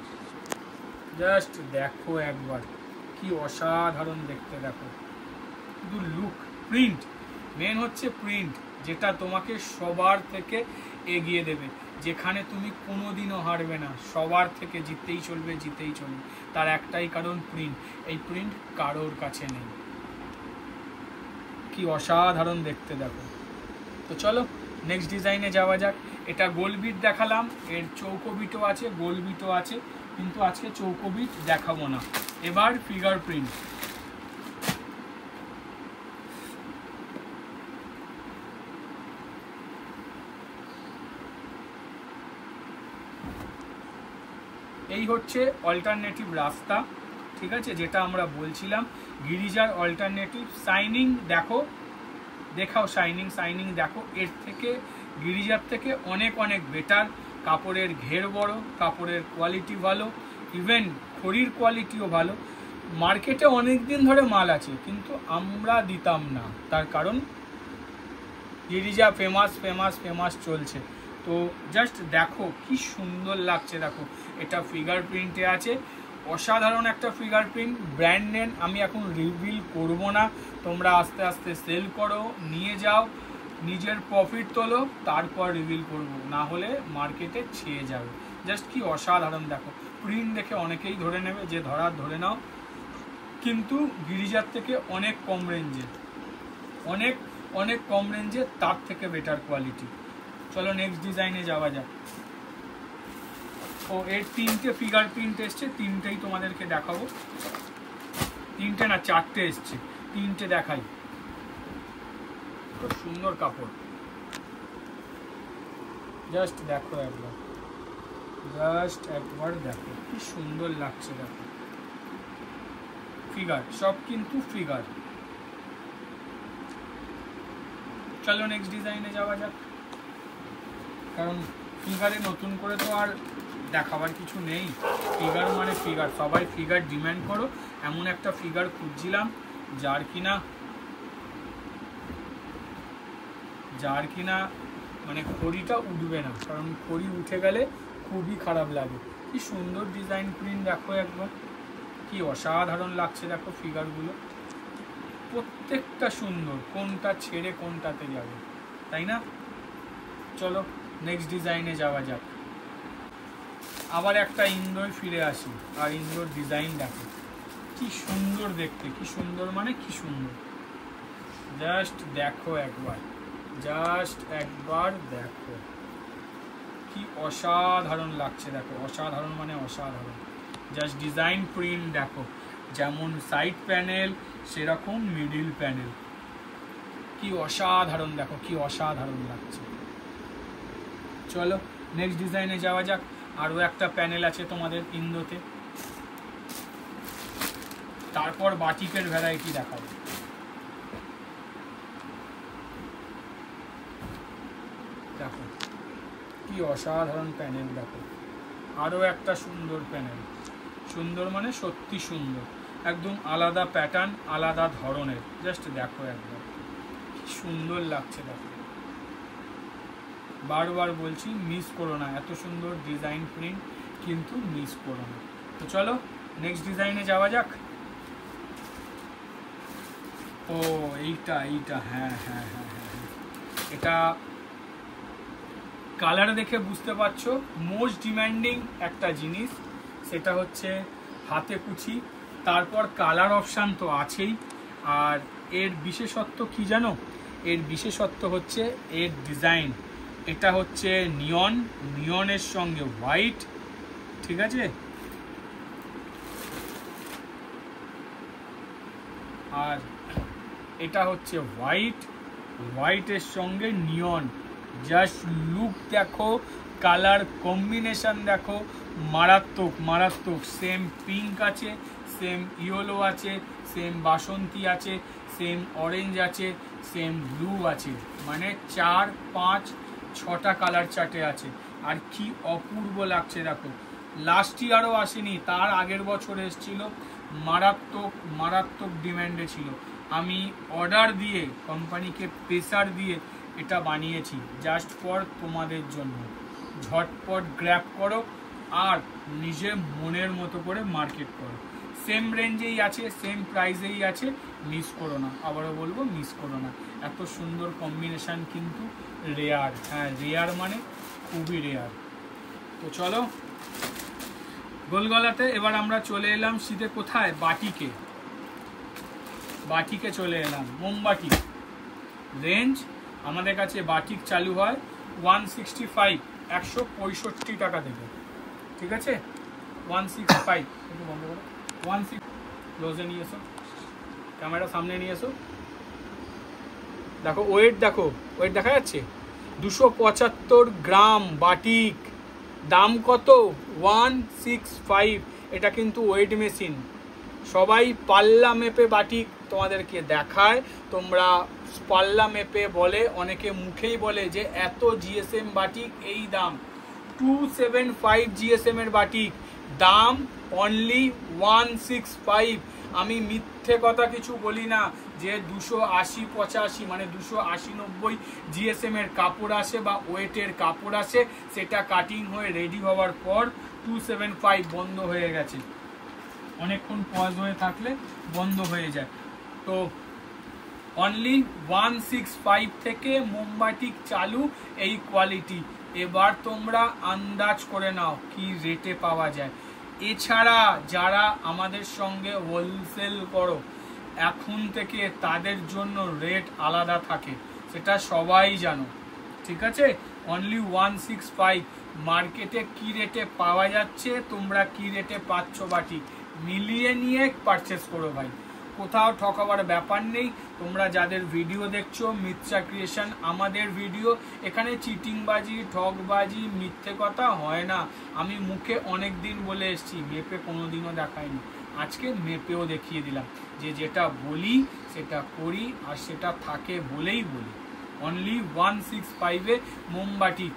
জাস্ট দেখো একবার কি অসাধারণ দেখতে, দেখো শুধু লুক। প্রিন্ট মেন হচ্ছে প্রিন্ট, যেটা তোমাকে সবার থেকে এগিয়ে দেবে, যেখানে তুমি কোনোদিনও হারবে না, সবার থেকে জিততেই চলবে, জিতেই চলবে। তার একটাই কারণ প্রিন্ট। এই প্রিন্ট কারোর কাছে নেই। কি অসাধারণ দেখতে দেখো। তো চলো নেক্সট ডিজাইনে যাওয়া যাক। এটা গোল বিট দেখালাম, এর চৌকো বিটও আছে, গোল বিটও আছে, কিন্তু আজকে চৌকো বিট দেখাবো না। এবার ফিগার প্রিন্ট। এই হচ্ছে অল্টারনেটিভ রাস্তা, ঠিক আছে, যেটা আমরা বলছিলাম গিরিজার অল্টারনেটিভ। শাইনিং দেখো, দেখাও শাইনিং, শাইনিং দেখো, এর থেকে গিরিজার থেকে অনেক অনেক বেটার। কাপড়ের ঘের বড়, কাপড়ের কোয়ালিটি ভালো, ইভেন খড়ির কোয়ালিটিও ভালো। মার্কেটে অনেক দিন ধরে মাল আছে, কিন্তু আমরা দিতাম না, তার কারণ গিরিজা ফেমাস ফেমাস ফেমাস চলছে। তো জাস্ট দেখো কি সুন্দর লাগছে, দেখো এটা ফিগার প্রিন্টে আছে, অসাধারণ একটা ফিগার প্রিন্ট। ব্র্যান্ড নেম আমি এখন রিভিল করব না, তোমরা আস্তে আস্তে সেল করো, নিয়ে যাও, নিজের প্রফিট তোলো, তারপর রিভিল করব, না হলে মার্কেটে ছেয়ে যাবে। জাস্ট কি অসাধারণ দেখো, প্রিন্ট দেখে অনেকেই ধরে নেবে, যে ধরার ধরে নাও, কিন্তু গিরিজার থেকে অনেক কম রেঞ্জে, অনেক অনেক কম রেঞ্জে, তার থেকে বেটার কোয়ালিটি। চলো নেক্সট ডিজাইনে যাওয়া যাক। ও এর তিনটে ফিগার প্রিন্ট এসছে, তিনটেই তোমাদেরকে দেখাবো। তিনটে না চারটে এসছে, তিনটে দেখাই। খুব সুন্দর কাপড়, জাস্ট দেখো একবার, জাস্ট একবার দেখো কি সুন্দর লাগছে, দেখো ফিগার, সব কিন্তু ফিগার। চলো নেক্সট ডিজাইনে যাওয়া যাক, কারণ ফিগারে নতুন করে তো আর দেখাবার কিছু নেই। ফিগার মানে ফিগার, সবাই ফিগার ডিমান্ড করো, এমন একটা ফিগার খুঁজছিলাম যার কিনা মানে খড়িটা উঠবে না, কারণ খড়ি উঠে গেলে খুবই খারাপ লাগে। কি সুন্দর ডিজাইন প্রিন্ট দেখো একবার, কি অসাধারণ লাগছে দেখো ফিগারগুলো, প্রত্যেকটা সুন্দর, কোনটা ছেড়ে কোনটাতে যাবে, তাই না? চলো নেক্সট ডিজাইনে যাওয়া যাক। আবার একটা ইন্দোর ফিরে আসি, আর ইন্দোর ডিজাইন দেখো কি সুন্দর দেখতে, কি সুন্দর মানে কি সুন্দর, জাস্ট দেখো একবার, জাস্ট একবার দেখো কি অসাধারণ লাগছে, দেখো অসাধারণ মানে অসাধারণ। জাস্ট ডিজাইন প্রিন্ট দেখো, যেমন সাইড প্যানেল সেরকম মিডিল প্যানেল, কি অসাধারণ দেখো, কি অসাধারণ লাগছে। চলো নেক্সট ডিজাইনে যাওয়া যাক। আরও একটা প্যানেল আছে তোমাদের ইন্দোতে, তারপর বাটিকের ভ্যারাইটি দেখাবো। দেখো কি অসাধারণ প্যানেল, দেখো আরও একটা সুন্দর প্যানেল, সুন্দর মানে সত্যি সুন্দর, একদম আলাদা প্যাটার্ন, আলাদা ধরনের, জাস্ট দেখো একবার কি সুন্দর লাগছে। দেখো বারবার বলছি মিস করো না, এত সুন্দর ডিজাইন প্রিন্ট কিন্তু মিস করো না। তো চলো নেক্সট ডিজাইনে যাওয়া যাক। ও এইটা এইটা হ্যাঁ হ্যাঁ হ্যাঁ হ্যাঁ হ্যাঁ, এটা কালার দেখে বুঝতে পারছো মোস্ট ডিমান্ডিং একটা জিনিস, সেটা হচ্ছে হাতে কুচি, তারপর কালার অপশান তো আছেই। আর এর বিশেষত্ব কি জানো? এর বিশেষত্ব হচ্ছে এর ডিজাইন, এটা হচ্ছে নিয়ন, নিয়নের সঙ্গে হোয়াইট, ঠিক আছে, আর এটা হচ্ছে হোয়াইট, হোয়াইটের সঙ্গে নিয়ন, জাস্ট লুক দেখো, কালার কম্বিনেশন দেখো, মারাত্মক মারাত্মক। সেম পিঙ্ক আছে, সেম ইয়েলো আছে, সেম বাসন্তী আছে, সেম অরেঞ্জ আছে, সেম ব্লু আছে, মানে 4, 5, 6টা কালার চার্টে আছে। আর কি অপূর্ব লাগছে দেখো, লাস্ট ইয়ারও আসেনি, তার আগের বছর এসেছিল, মারাত্মক মারাত্মক ডিম্যান্ডে ছিল। আমি অর্ডার দিয়ে, কোম্পানিকে প্রেসার দিয়ে এটা বানিয়েছি জাস্ট ফর তোমাদের জন্য। ঝটপট গ্র্যাব করো, আর নিজে মনের মতো করে মার্কেট করো। সেম রেঞ্জেই আছে, সেম প্রাইসেই আছে, মিস করো না। আবারও বলবো, মিস করো না। এত সুন্দর কম্বিনেশান কিন্তু রেয়ার, হ্যাঁ রেয়ার মানে খুবই রেয়ার। তো চলো গোলগলাতে এবার আমরা চলে এলাম শীতে কোথায়, বাটিকে। বাটিকে চলে এলাম, মোমবাটি রেঞ্জ আমাদের কাছে বাটিক চালু হয় 165, 165 টাকা থেকে, ঠিক আছে 165। একটু বন্ধ করো, 16 ক্লোজে নিয়ে এসো, ক্যামেরা সামনে নিয়ে এসো। দেখো ওয়েট, দেখো ওয়েট দেখা যাচ্ছে, 275 গ্রাম বাটিক। দাম কত, 165। এটা কিন্তু ওয়েট মেশিন। সবাই পাল্লা মেপে বাটিক তোমাদেরকে দেখায়, তোমরা পাল্লা মেপে বলে, অনেকে মুখেই বলে যে এত জিএসএম বাটিক এই দাম। 275 জিএসএম এর বাটিক, দাম অনলি 165। আমি মিথ্যে কথা কিছু বলি না যে 280 85 মানে 280 90 জিএসএম এর কাপড় আসে বা ওয়েটের কাপড় আসে, সেটা কাটিং হয়ে রেডি হওয়ার পর 275 বন্ধ হয়ে গেছে, অনেকক্ষণ পজ হয়ে থাকলে বন্ধ হয়ে যায়। তো অনলি 165 থেকে মোমবাটিক চালু এই কোয়ালিটি। এবার তোমরা আন্দাজ করে নাও কি রেটে পাওয়া যায়। এছাড়া যারা আমাদের সঙ্গে হোলসেল করো, এখন থেকে তাদের জন্য রেট আলাদা থাকে, সেটা সবাই জানো, ঠিক আছে। অনলি 165। মার্কেটে কি রেটে পাওয়া যাচ্ছে, তোমরা কি রেটে পাচ্ছ বাটিক, মিলিয়ে নিয়ে পারচেস করো ভাই, কোথাও ঠকাবার ব্যাপার নেই। তোমরা যাদের ভিডিও দেখছো মিথ্যা ক্রিয়েশন আমাদের ভিডিও, এখানে চিটিংবাজি ঠকবাজি মিথ্যে কথা হয় না। আমি মুখে অনেক দিন বলে এসেছি, মেপে কোনোদিনও দেখাইনি, আজকে মেপেও দেখিয়ে দিলাম যে যেটা বলি সেটা করি আর সেটা থাকে বলেই বলি। অনলি 165-এ মোমবাটি।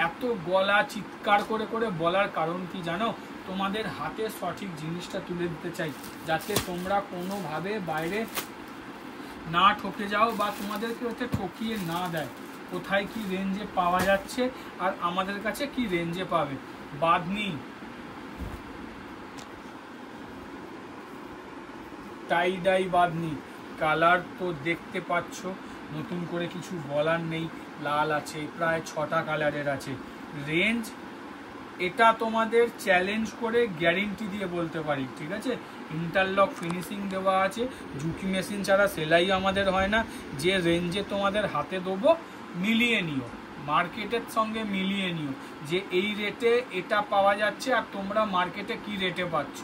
এত গলা চিৎকার করে করে বলার কারণ কি জানো, তোমাদের হাতে সঠিক জিনিসটা তুলে দিতে চাই, যাতে তোমরা কোনোভাবে বাইরে না ঠকে যাও বা তোমাদেরকে ওতে ঠকিয়ে না দেয়। কোথায় কি রেঞ্জে পাওয়া যাচ্ছে আর আমাদের কাছে কি রেঞ্জে পাবে। বাঁধনি, টাই ডাই বাঁধনি, কালার তো দেখতে পাচ্ছ, নতুন করে কিছু বলার নেই। লাল আছে, প্রায় 6টা কালারের আছে। রেঞ্জ এটা তোমাদের চ্যালেঞ্জ করে গ্যারেন্টি দিয়ে বলতে পারি, ঠিক আছে। ইন্টারলক ফিনিশিং দেওয়া আছে, ঝুঁকি মেশিন ছাড়া সেলাই আমাদের হয় না। যে রেঞ্জে তোমাদের হাতে দেবো মিলিয়ে নিও, মার্কেটের সঙ্গে মিলিয়ে নিও যে এই রেটে এটা পাওয়া যাচ্ছে আর তোমরা মার্কেটে কি রেটে পাচ্ছ।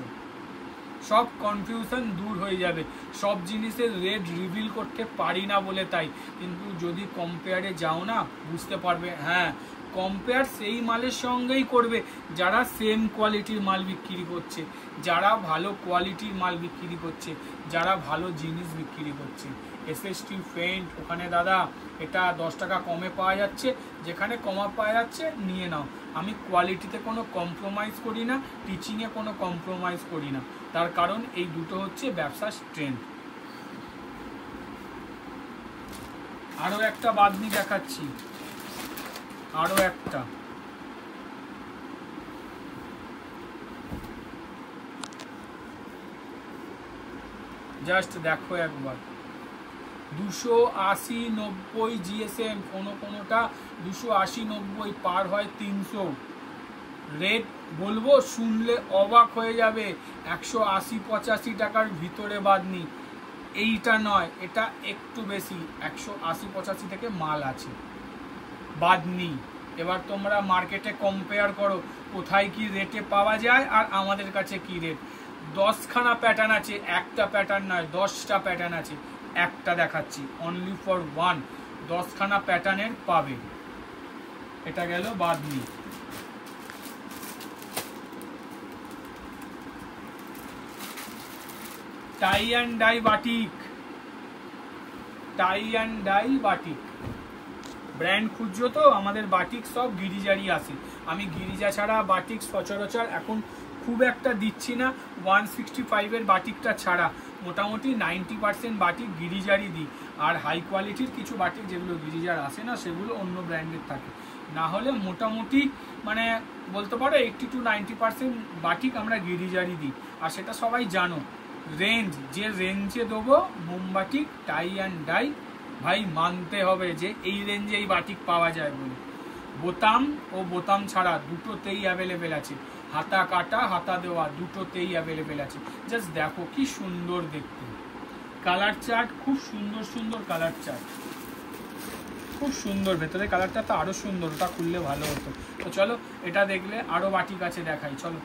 সব কনফিউশন দূর হয়ে যাবে। সব জিনিসের রেট রিভিল করতে পারি না বলে তাই, কিন্তু যদি কম্পেয়ারে যাও না বুঝতে পারবে। হ্যাঁ, কম্পেয়ার সেই মালের সঙ্গেই করবে যারা সেম কোয়ালিটির মাল বিক্রি করছে, যারা ভালো কোয়ালিটির মাল বিক্রি করছে, যারা ভালো জিনিস বিক্রি করছে। এসএসটি পেইন্ট, ওখানে দাদা এটা 10 টাকা কমে পাওয়া যাচ্ছে, যেখানে কমা পাওয়া যাচ্ছে নিয়ে নাও। আমি কোয়ালিটিতে কোনো কম্প্রোমাইজ করি না, টিচিংয়ে কোনো কম্প্রোমাইজ করি না, তার কারণ এই দুটো হচ্ছে ব্যবসার স্ট্রেংথ। আরও একটা বাঁধনি দেখাচ্ছি, আরও একটা জাস্ট দেখো একবার। 280-90 জিএসএম, কোনোটা 280-90 পার হয় 300। রেট বলবো শুনলে অবাক হয়ে যাবে, 180-85 টাকার ভিতরে বাঁধনি। এইটা নয়, এটা একটু বেশি, 180-85 থেকে মাল আছে বাঁধনি। এবার তোমরা মার্কেটে কম্পেয়ার করো কোথায় কি রেটে পাওয়া যায় আর আমাদের কাছে কি রেট। 10খানা প্যাটার্ন আছে, একটা প্যাটার্ন নয়, 10টা প্যাটার্ন আছে। একটা দেখাচ্ছি, অনলি ফর 1, 10খানা প্যাটার্নের পাবে। এটা গেল bandhani. Tie and dye batik, tie and dye batik brand খুঁজছো তো, আমাদের বাটিক সব গিরিজারি আসে। আমি গিরিজা ছাড়া বাটিক সচরাচর এখন খুব একটা দিচ্ছি না, 165-এর বাটিকটা ছাড়া মোটামুটি 90% বাটিক গিরিজারি দিই। আর হাই কোয়ালিটির কিছু বাটিক যেগুলো গিরিজার আসে না, সেগুলো অন্য ব্র্যান্ডের থাকে। না হলে মোটামুটি মানে বলতে পারো 80 to 90% বাটিক আমরা গিরিজারি দিই। আর সেটা সবাই জানো। রেঞ্জ, যে রেঞ্জে দেবো মোমবাটিক টাই অ্যান্ড ডাই, ভাই মানতে হবে যে এই রেঞ্জে এই বাটিক পাওয়া যায় বলে। বোতাম ও বোতাম ছাড়া দুটোতেই অ্যাভেলেবেল আছে, হাতা কাটা হাতা দেওয়া দুটোতেই অ্যাভেলেবেল আছে। জাস্ট দেখো কি সুন্দর দেখতে, কালার চার্ট খুব সুন্দর সুন্দর কালার চার্ট, খুব সুন্দর। ভেতরে কালারটা তো আরো সুন্দর, ওটা খুললে ভালো হতো। তো চলো এটা দেখলে আরো বাটিক আছে দেখাই, চলো।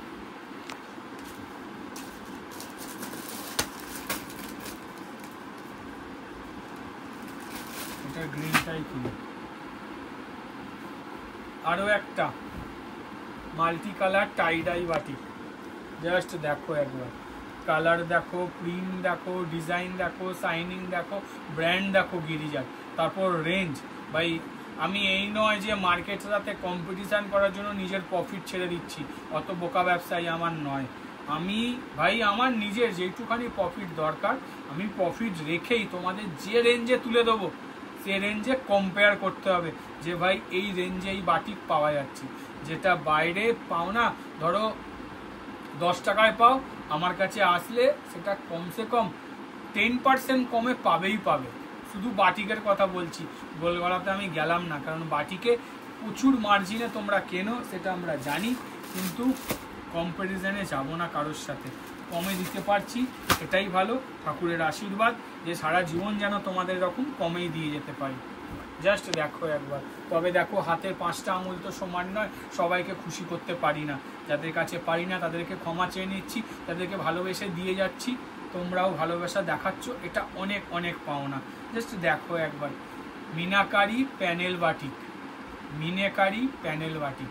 এটা গ্রিনটাই খুলে, আরো একটা মাল্টি কালার টাই ডাই বাটিক। জাস্ট দেখো একবার, কালার দেখো, প্রিন্ট দেখো, ডিজাইন দেখো, সাইনিং দেখো, ব্র্যান্ড দেখো গিরিজার। তারপর রেঞ্জ, ভাই আমি এই নয় যে মার্কেটের সাথে কম্পিটিশান করার জন্য নিজের প্রফিট ছেড়ে দিচ্ছি, অত বোকা ব্যবসায়ী আমার নয় আমি। ভাই আমার নিজের যেটুখানি প্রফিট দরকার আমি প্রফিট রেখেই তোমাদের যে রেঞ্জে তুলে দেবো সে রেঞ্জে কম্পেয়ার করতে হবে যে ভাই এই রেঞ্জে এই বাটিক পাওয়া যাচ্ছে। যেটা বাইরে পাও না, ধরো 10 টাকায় পাও, আমার কাছে আসলে সেটা কমসে কম 10% কমে পাবেই পাবে। শুধু বাটিকের কথা বলছি, গোলগলাতে আমি গেলাম না, কারণ বাটিকে প্রচুর মার্জিনে তোমরা কেনো সেটা আমরা জানি, কিন্তু কম্পারিজনে যাবো না কারোর সাথে, কমে দিতে পারছি এটাই ভালো। ঠাকুরের আশীর্বাদ যে সারা জীবন যেন তোমাদের এরকম কমেই দিয়ে যেতে পারি। জাস্ট দেখো একবার। তবে দেখো হাতের 5টা আঙুল তো সমান নয়, সবাইকে খুশি করতে পারি না, যাদের কাছে পারি না তাদেরকে ক্ষমা চেয়ে নিচ্ছি, তাদেরকে ভালোবেসে দিয়ে যাচ্ছি, তোমরাও ভালোবাসা দেখাচ্ছ, এটা অনেক অনেক পাওনা। জাস্ট দেখো একবার, meenakari panel batik, meenakari panel batik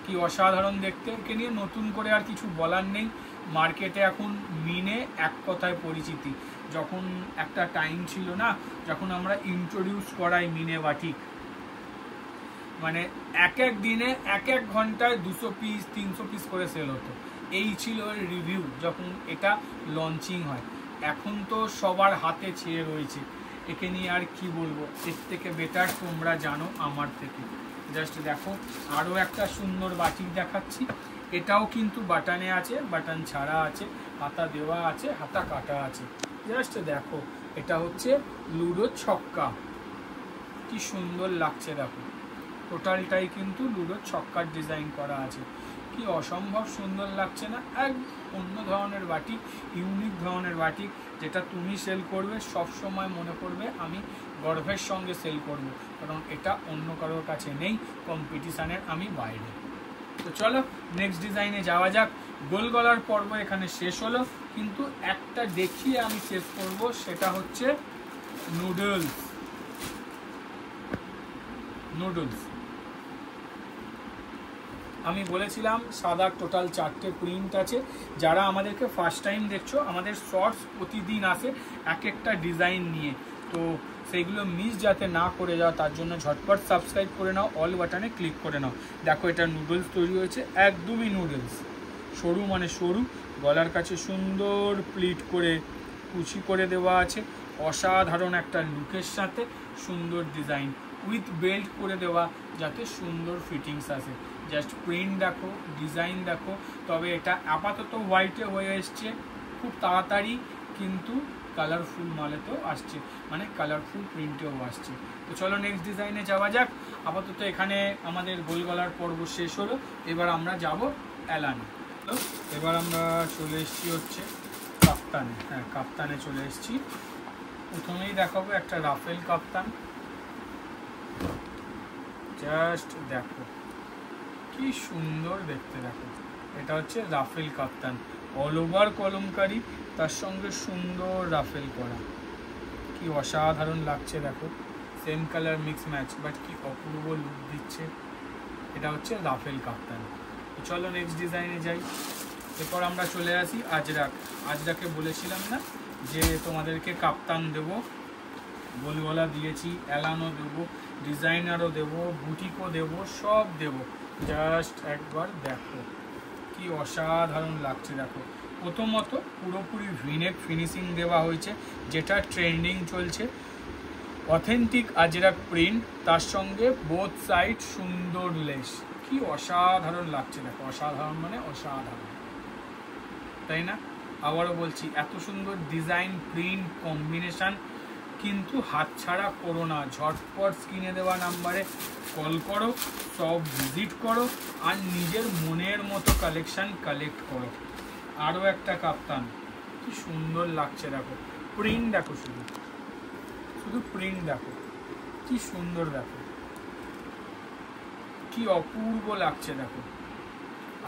কি অসাধারণ দেখতে। একে নিয়ে নতুন করে আর কিছু বলার নেই। মার্কেটে এখন মিনে এক কথায় পরিচিতি। যখন একটা টাইম ছিল না যখন আমরা ইন্ট্রোডিউস করাই মিনে বাটিক, মানে এক এক দিনে এক এক ঘন্টায় 200 পিস 300 পিস করে সেল হতো, এই ছিল রিভিউ যখন এটা লঞ্চিং হয়। এখন তো সবার হাতে ছেয়ে রয়েছে, একে নিয়ে আর কি বলবো, এর থেকে বেটার তোমরা জানো আমার থেকে। জাস্ট দেখো আরও একটা সুন্দর বাটিক দেখাচ্ছি, এটাও কিন্তু বাটানে আছে, বাটন ছাড়া আছে, হাতা দেওয়া আছে, হাতা কাটা আছে। জাস্ট দেখো এটা হচ্ছে লুডো ছক্কা, কি সুন্দর লাগছে দেখো, টোটালটাই কিন্তু লুডো ছক্কার ডিজাইন করা আছে, কি অসম্ভব সুন্দর লাগছে না। এক অন্য ধরনের বাটিক, ইউনিক ধরনের বাটিক, যেটা তুমি সেল করবে সব সময় মনে করবে আমি গর্বের সঙ্গে সেল করব, কারণ এটা অন্য কারোর কাছে নেই, কম্পিটিশানের আমি বাইরে। তো চলো নেক্সট ডিজাইনে যাওয়া যাক। গোল গলার পর্ব এখানে শেষ হলো, কিন্তু একটা দেখিয়ে আমি শেষ করব, সেটা হচ্ছে নুডলস। নুডলস আমি বলেছিলাম সাদা টোটাল 4টে প্রিন্ট আছে। যারা আমাদেরকে ফার্স্ট টাইম দেখছো, আমাদের শর্টস প্রতিদিন আসে এক একটা ডিজাইন নিয়ে, তো সেইগুলো মিস যাতে না করে যাও তার জন্য ঝটপট সাবস্ক্রাইব করে নাও, অল বাটনে ক্লিক করে নাও। দেখো এটা নুডলস তৈরি হয়েছে, একদমই নুডলস, সরু মানে সরু, গলার কাছে সুন্দর প্লিট করে কুচি করে দেওয়া আছে, অসাধারণ একটা লুকের সাথে সুন্দর ডিজাইন উইথ বেল্ট করে দেওয়া যাতে সুন্দর ফিটিংস আসে। জাস্ট প্রিন্ট দেখো, ডিজাইন দেখো। তবে এটা আপাতত হোয়াইটে হয়ে এসছে, খুব তাড়াতাড়ি কিন্তু কালারফুল মালেতেও আসছে, মানে কালারফুল প্রিন্টেও আসছে। তো চলো নেক্সট ডিজাইনে যাওয়া যাক। আপাতত এখানে আমাদের গোল গলার পর্ব শেষ হলো, এবার আমরা যাব এলানে। এবার আমরা চলে এসেছি হচ্ছে কাপ্তানে। হ্যাঁ, কাপ্তানে চলে এসেছি। প্রথমেই দেখাবো একটা রাফেল কাপ্তান। জাস্ট দেখো কি সুন্দর দেখতে, দেখো এটা হচ্ছে রাফেল কাপ্তান, অল ওভার কলমকারি, তার সঙ্গে সুন্দর রাফেল করা, কি অসাধারণ লাগছে দেখো, same colour mix match, but কি অপূর্ব লুক দিচ্ছে। এটা হচ্ছে রাফেল কাপ্তান। তো চলো নেক্সট ডিজাইনে যাই। এরপর আমরা চলে আসি আজরাক। আজরাকে বলেছিলাম না যে তোমাদেরকে কাপ্তান দেবো, গোলগলা দিয়েছি, এলানো দেবো, ডিজাইনারও দেবো, বুটিকও দেবো, সব দেবো। জাস্ট একবার দেখো কি অসাধারণ লাগছে দেখো। প্রথমত পুরোপুরি ভিনেক ফিনিশিং দেওয়া হয়েছে, যেটা ট্রেন্ডিং চলছে। অথেন্টিক আজরাক প্রিন্ট, তার সঙ্গে বোথ সাইড সুন্দর লেস। কি অসাধারণ লাগছে দেখো, অসাধারণ মানে অসাধারণ, তাই না? আবারও বলছি, এত সুন্দর ডিজাইন, প্রিন্ট কম্বিনেশন কিন্তু হাতছাড়া করো না। ঝটপট স্ক্রিনে দেওয়া নাম্বারে কল করো, সব ভিজিট করো আর নিজের মনের মতো কালেকশন কালেক্ট করো। আরও একটা কাপ্তান, কি সুন্দর লাগছে দেখো, প্রিন্ট দেখো, শুধু প্রিন্ট দেখো, কি সুন্দর দেখো, কি অপূর্ব লাগছে দেখো।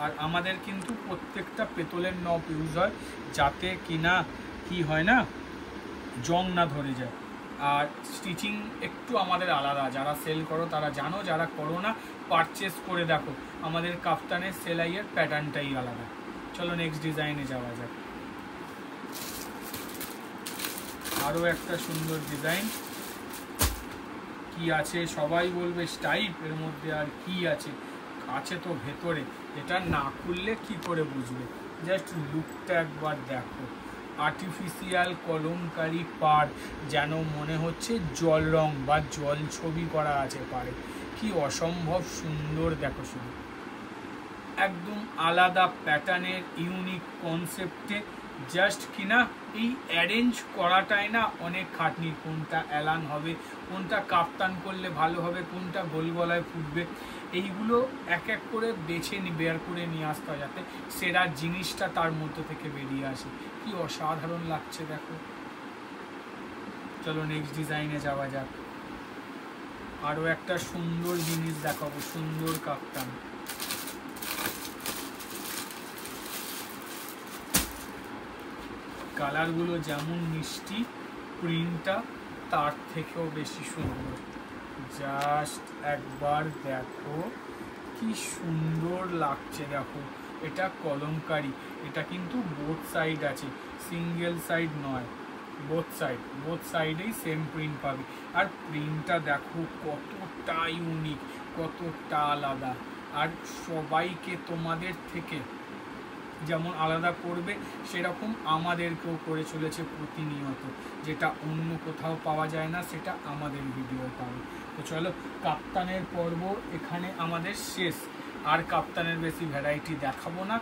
আর আমাদের কিন্তু প্রত্যেকটা পেতলের নব ইউজ হয়, যাতে কিনা কি হয় না, জং না ধরে যায়। আর স্টিচিং একটু আমাদের আলাদা, যারা সেল করো তারা জানো, যারা করো না পারচেস করে দেখো, আমাদের কাফতানের সেলাইয়ের প্যাটার্নটাই আলাদা। চলো নেক্সট ডিজাইনে যাওয়া যাক। আরও একটা সুন্দর ডিজাইন, কি আছে সবাই বলবে স্টাইপ, এর মধ্যে আর কি আছে, আছে তো ভেতরে, এটা না খুললে কি করে বুঝবে। জাস্ট লুকটা একবার দেখো, আর্টিফিশিয়াল কলমকারি পাড়, যেন মনে হচ্ছে জল রং বা জল ছবি করা আছে পাড়ে। কি অসম্ভব সুন্দর দেখো, শুধু একদম আলাদা প্যাটার্নের ইউনিক কনসেপ্টে, জাস্ট কিনা এই অ্যারেঞ্জ করাটাই না অনেক খাটনি। কোনটা অ্যালান হবে, কোনটা কাপ্তান করলে ভালো হবে, কোনটা গোল গলায় ফুটবে, এইগুলো এক এক করে বেছে বের করে নিয়ে আসতে হয়, যাতে সেরা জিনিসটা তার মধ্যে থেকে বেরিয়ে আসে। কি অসাধারণ লাগছে দেখো। চলো নেক্সট ডিজাইনে যাওয়া যাক। আরও একটা সুন্দর জিনিস দেখাবো, সুন্দর কাপ্তান। কালারগুলো যেমন মিষ্টি, প্রিন্টটা তার থেকেও বেশি সুন্দর। জাস্ট একবার দেখো কি সুন্দর লাগছে দেখো। এটা কলমকারি, এটা কিন্তু বোথ সাইড আছে, সিঙ্গেল সাইড নয়, বোথ সাইডেই সেম প্রিন্ট পাবে। আর প্রিন্টটা দেখো কতটা ইউনিক, কতটা আলাদা। আর সবাইকে তোমাদের থেকে যেমন আলাদা করবে, সেরকম আমাদেরকেও করে চলেছে প্রতিনিয়ত, যেটা অন্য কোথাও পাওয়া যায় না, সেটা আমাদের ভিডিও পাবে। তো চলো, কাপ্তানের পর্ব এখানে আমাদের শেষ, আর কাপ্তানের বেশি ভ্যারাইটি দেখাবো না।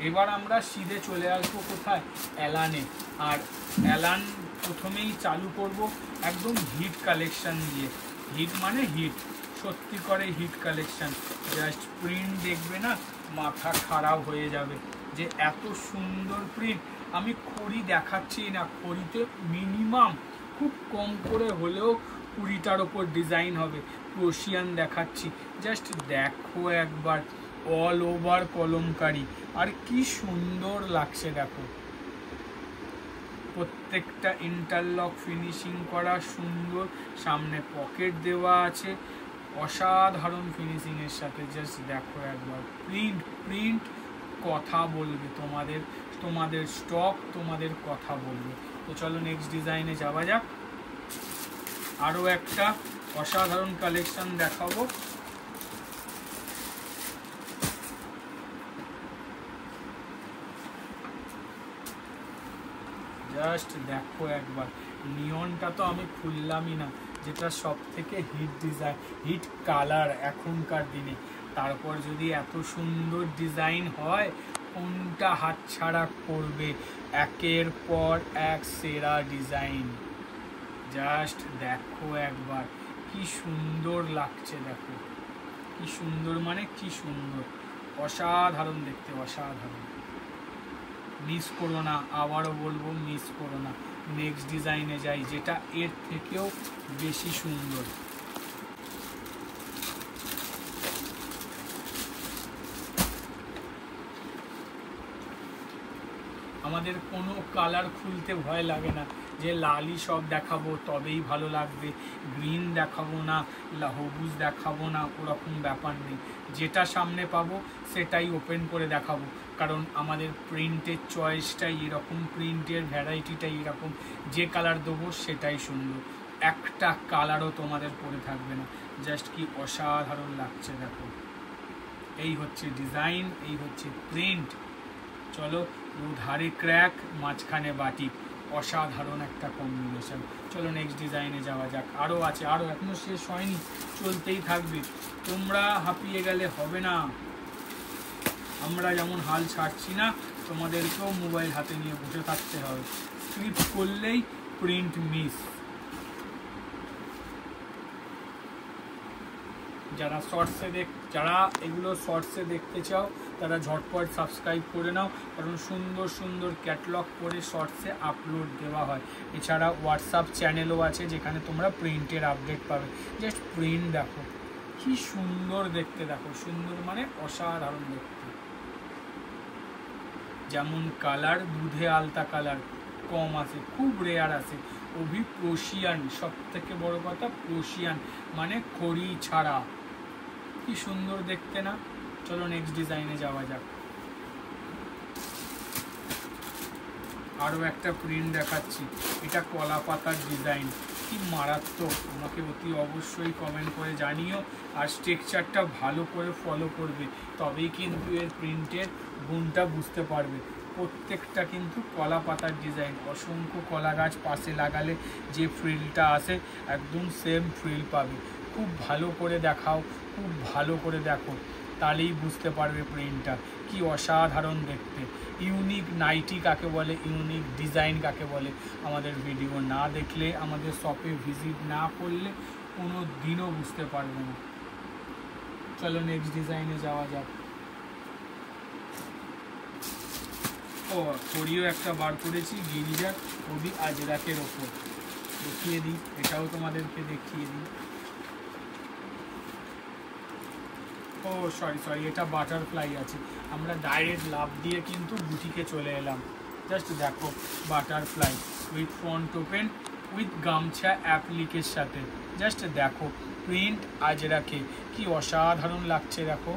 এবার আমরা সিধে চলে আসবো কোথায়, অ্যালানে। আর অ্যালান প্রথমেই চালু করব একদম হিট কালেকশন দিয়ে। হিট মানে হিট, সত্যি করে হিট কালেকশন। জাস্ট প্রিন্ট দেখবে না, মাথা খারাপ হয়ে যাবে যে এত সুন্দর প্রিন্ট। আমি খড়ি দেখাচ্ছি না, খড়িতে মিনিমাম খুব কম করে হলেও 20টার ওপর ডিজাইন হবে। ক্রোশিয়ান দেখাচ্ছি, জাস্ট দেখো একবার, অল ওভার কলমকারি, আর কি সুন্দর লাগছে দেখো। প্রত্যেকটা ইন্টারলক ফিনিশিং করা সুন্দর, সামনে পকেট দেওয়া আছে, অসাধারণ ফিনিশিংয়ের সাথে। জাস্ট দেখো একবার, প্রিন্ট কথা বলবে, তোমাদের স্টক তোমাদের কথা বলবে। তো চলো নেক্সট ডিজাইনে যাওয়া যাক। আরও একটা অসাধারণ কালেকশন দেখাবো। জাস্ট দেখো একবার, নিয়নটা তো আমি খুললামই না, যেটা সব থেকে হিট ডিজাইন, হিট কালার এখনকার দিনে। তারপর যদি এত সুন্দর ডিজাইন হয়, কোনটা হাতছাড়া করবে? একের পর এক সেরা ডিজাইন। জাস্ট দেখো একবার, কি সুন্দর লাগছে দেখো, কি সুন্দর মানে কি সুন্দর, অসাধারণ দেখতে, অসাধারণ। মিস করো না, আবারও বলবো মিস করো না। নেক্সট ডিজাইনে যাই, যেটা এর থেকেও বেশি সুন্দর। আমাদের কোনো কালার খুলতে ভয় লাগে না, যে লালই সব দেখাবো তবেই ভালো লাগবে, গ্রিন দেখাবো না, সবুজ দেখাবো না, ওরকম ব্যাপার নেই। যেটা সামনে পাবো সেটাই ওপেন করে দেখাবো, কারণ আমাদের প্রিন্টের চয়েসটাই এরকম, প্রিন্টের ভ্যারাইটিটাই এরকম। যে কালার দেবো সেটাই সুন্দর, একটা কালারও তোমাদের পরে থাকবে না। জাস্ট কি অসাধারণ লাগছে দেখো। এই হচ্ছে ডিজাইন, এই হচ্ছে প্রিন্ট। চলো, ধারে ক্র্যাক, মাঝখানে বাটি, অসাধারণ একটা কম্বিনেশন। চলো নেক্সট ডিজাইনে যাওয়া যাক। আরও আছে, আরও এখনো শেষ হয়নি, চলতেই থাকবে। তোমরা হাঁপিয়ে গেলে হবে না, আমরা যেমন হাল ছাড়ছি না, তোমাদেরকেও মোবাইল হাতে নিয়ে বসে থাকতে হবে। স্ক্রিপ্ট করলেই প্রিন্ট মিস। যারা এগুলো শর্টসে দেখতে চাও তারা ঝটপট সাবস্ক্রাইব করে নাও, কারণ সুন্দর সুন্দর ক্যাটালগ করে শর্টসে আপলোড দেওয়া হয়। এছাড়া হোয়াটসঅ্যাপ চ্যানেলও আছে যেখানে তোমরা প্রিন্টের আপডেট পাবে। জাস্ট প্রিন্ট দেখো কি সুন্দর দেখতে, দেখো সুন্দর মানে অসাধারণ দেখতে। যেমন কালার দুধে আলতা কালার কম আছে, খুব রেয়ার আছে। প্রোশিয়ান, সব থেকে বড় কথা প্রোশিয়ান মানে খড়ি ছাড়া, কি সুন্দর দেখতে না। চলো নেক্সট ডিজাইনে যাওয়া যাক। আরও একটা প্রিন্ট দেখাচ্ছি, এটা কলা পাতার ডিজাইন, কি মারাত্মক। আমাকে অতি অবশ্যই কমেন্ট করে জানিও, আর স্ট্রাকচারটা ভালো করে ফলো করবে, তবেই কিন্তু এর প্রিন্টের গুণটা বুঝতে পারবে। প্রত্যেকটা কিন্তু কলা পাতার ডিজাইন, অসংখ্য কলা গাছ পাশে লাগালে যে ফ্রিলটা আসে একদম সেম ফ্রিল পাবে। খুব ভালো করে দেখাও, খুব ভালো করে দেখো, তাহলেই বুঝতে পারবে প্রিন্টটা কি অসাধারণ দেখতে। ইউনিক নাইটি কাকে বলে, ইউনিক ডিজাইন কাকে বলে, আমাদের ভিডিও না দেখলে, আমাদের শপে ভিজিট না করলে কোনো দিনও বুঝতে পারবে না। চলো নেক্সট ডিজাইনে যাওয়া যাক। ও করিও একটা বার করেছি গিরিজার, খুবই আজরাকের ওপর, দেখিয়ে দিই, এটাও তোমাদেরকে দেখিয়ে দিই। ও সরি, এটা বাটারফ্লাই আছে। আমরা ডাইরেক্ট লাভ দিয়ে কিন্তু বুটিকে চলে এলাম। জাস্ট দেখো butterfly with front open with গামছা অ্যাপ্লিকের সাথে। জাস্ট দেখো প্রিন্ট আজরাকে, কি অসাধারণ লাগছে। দেখো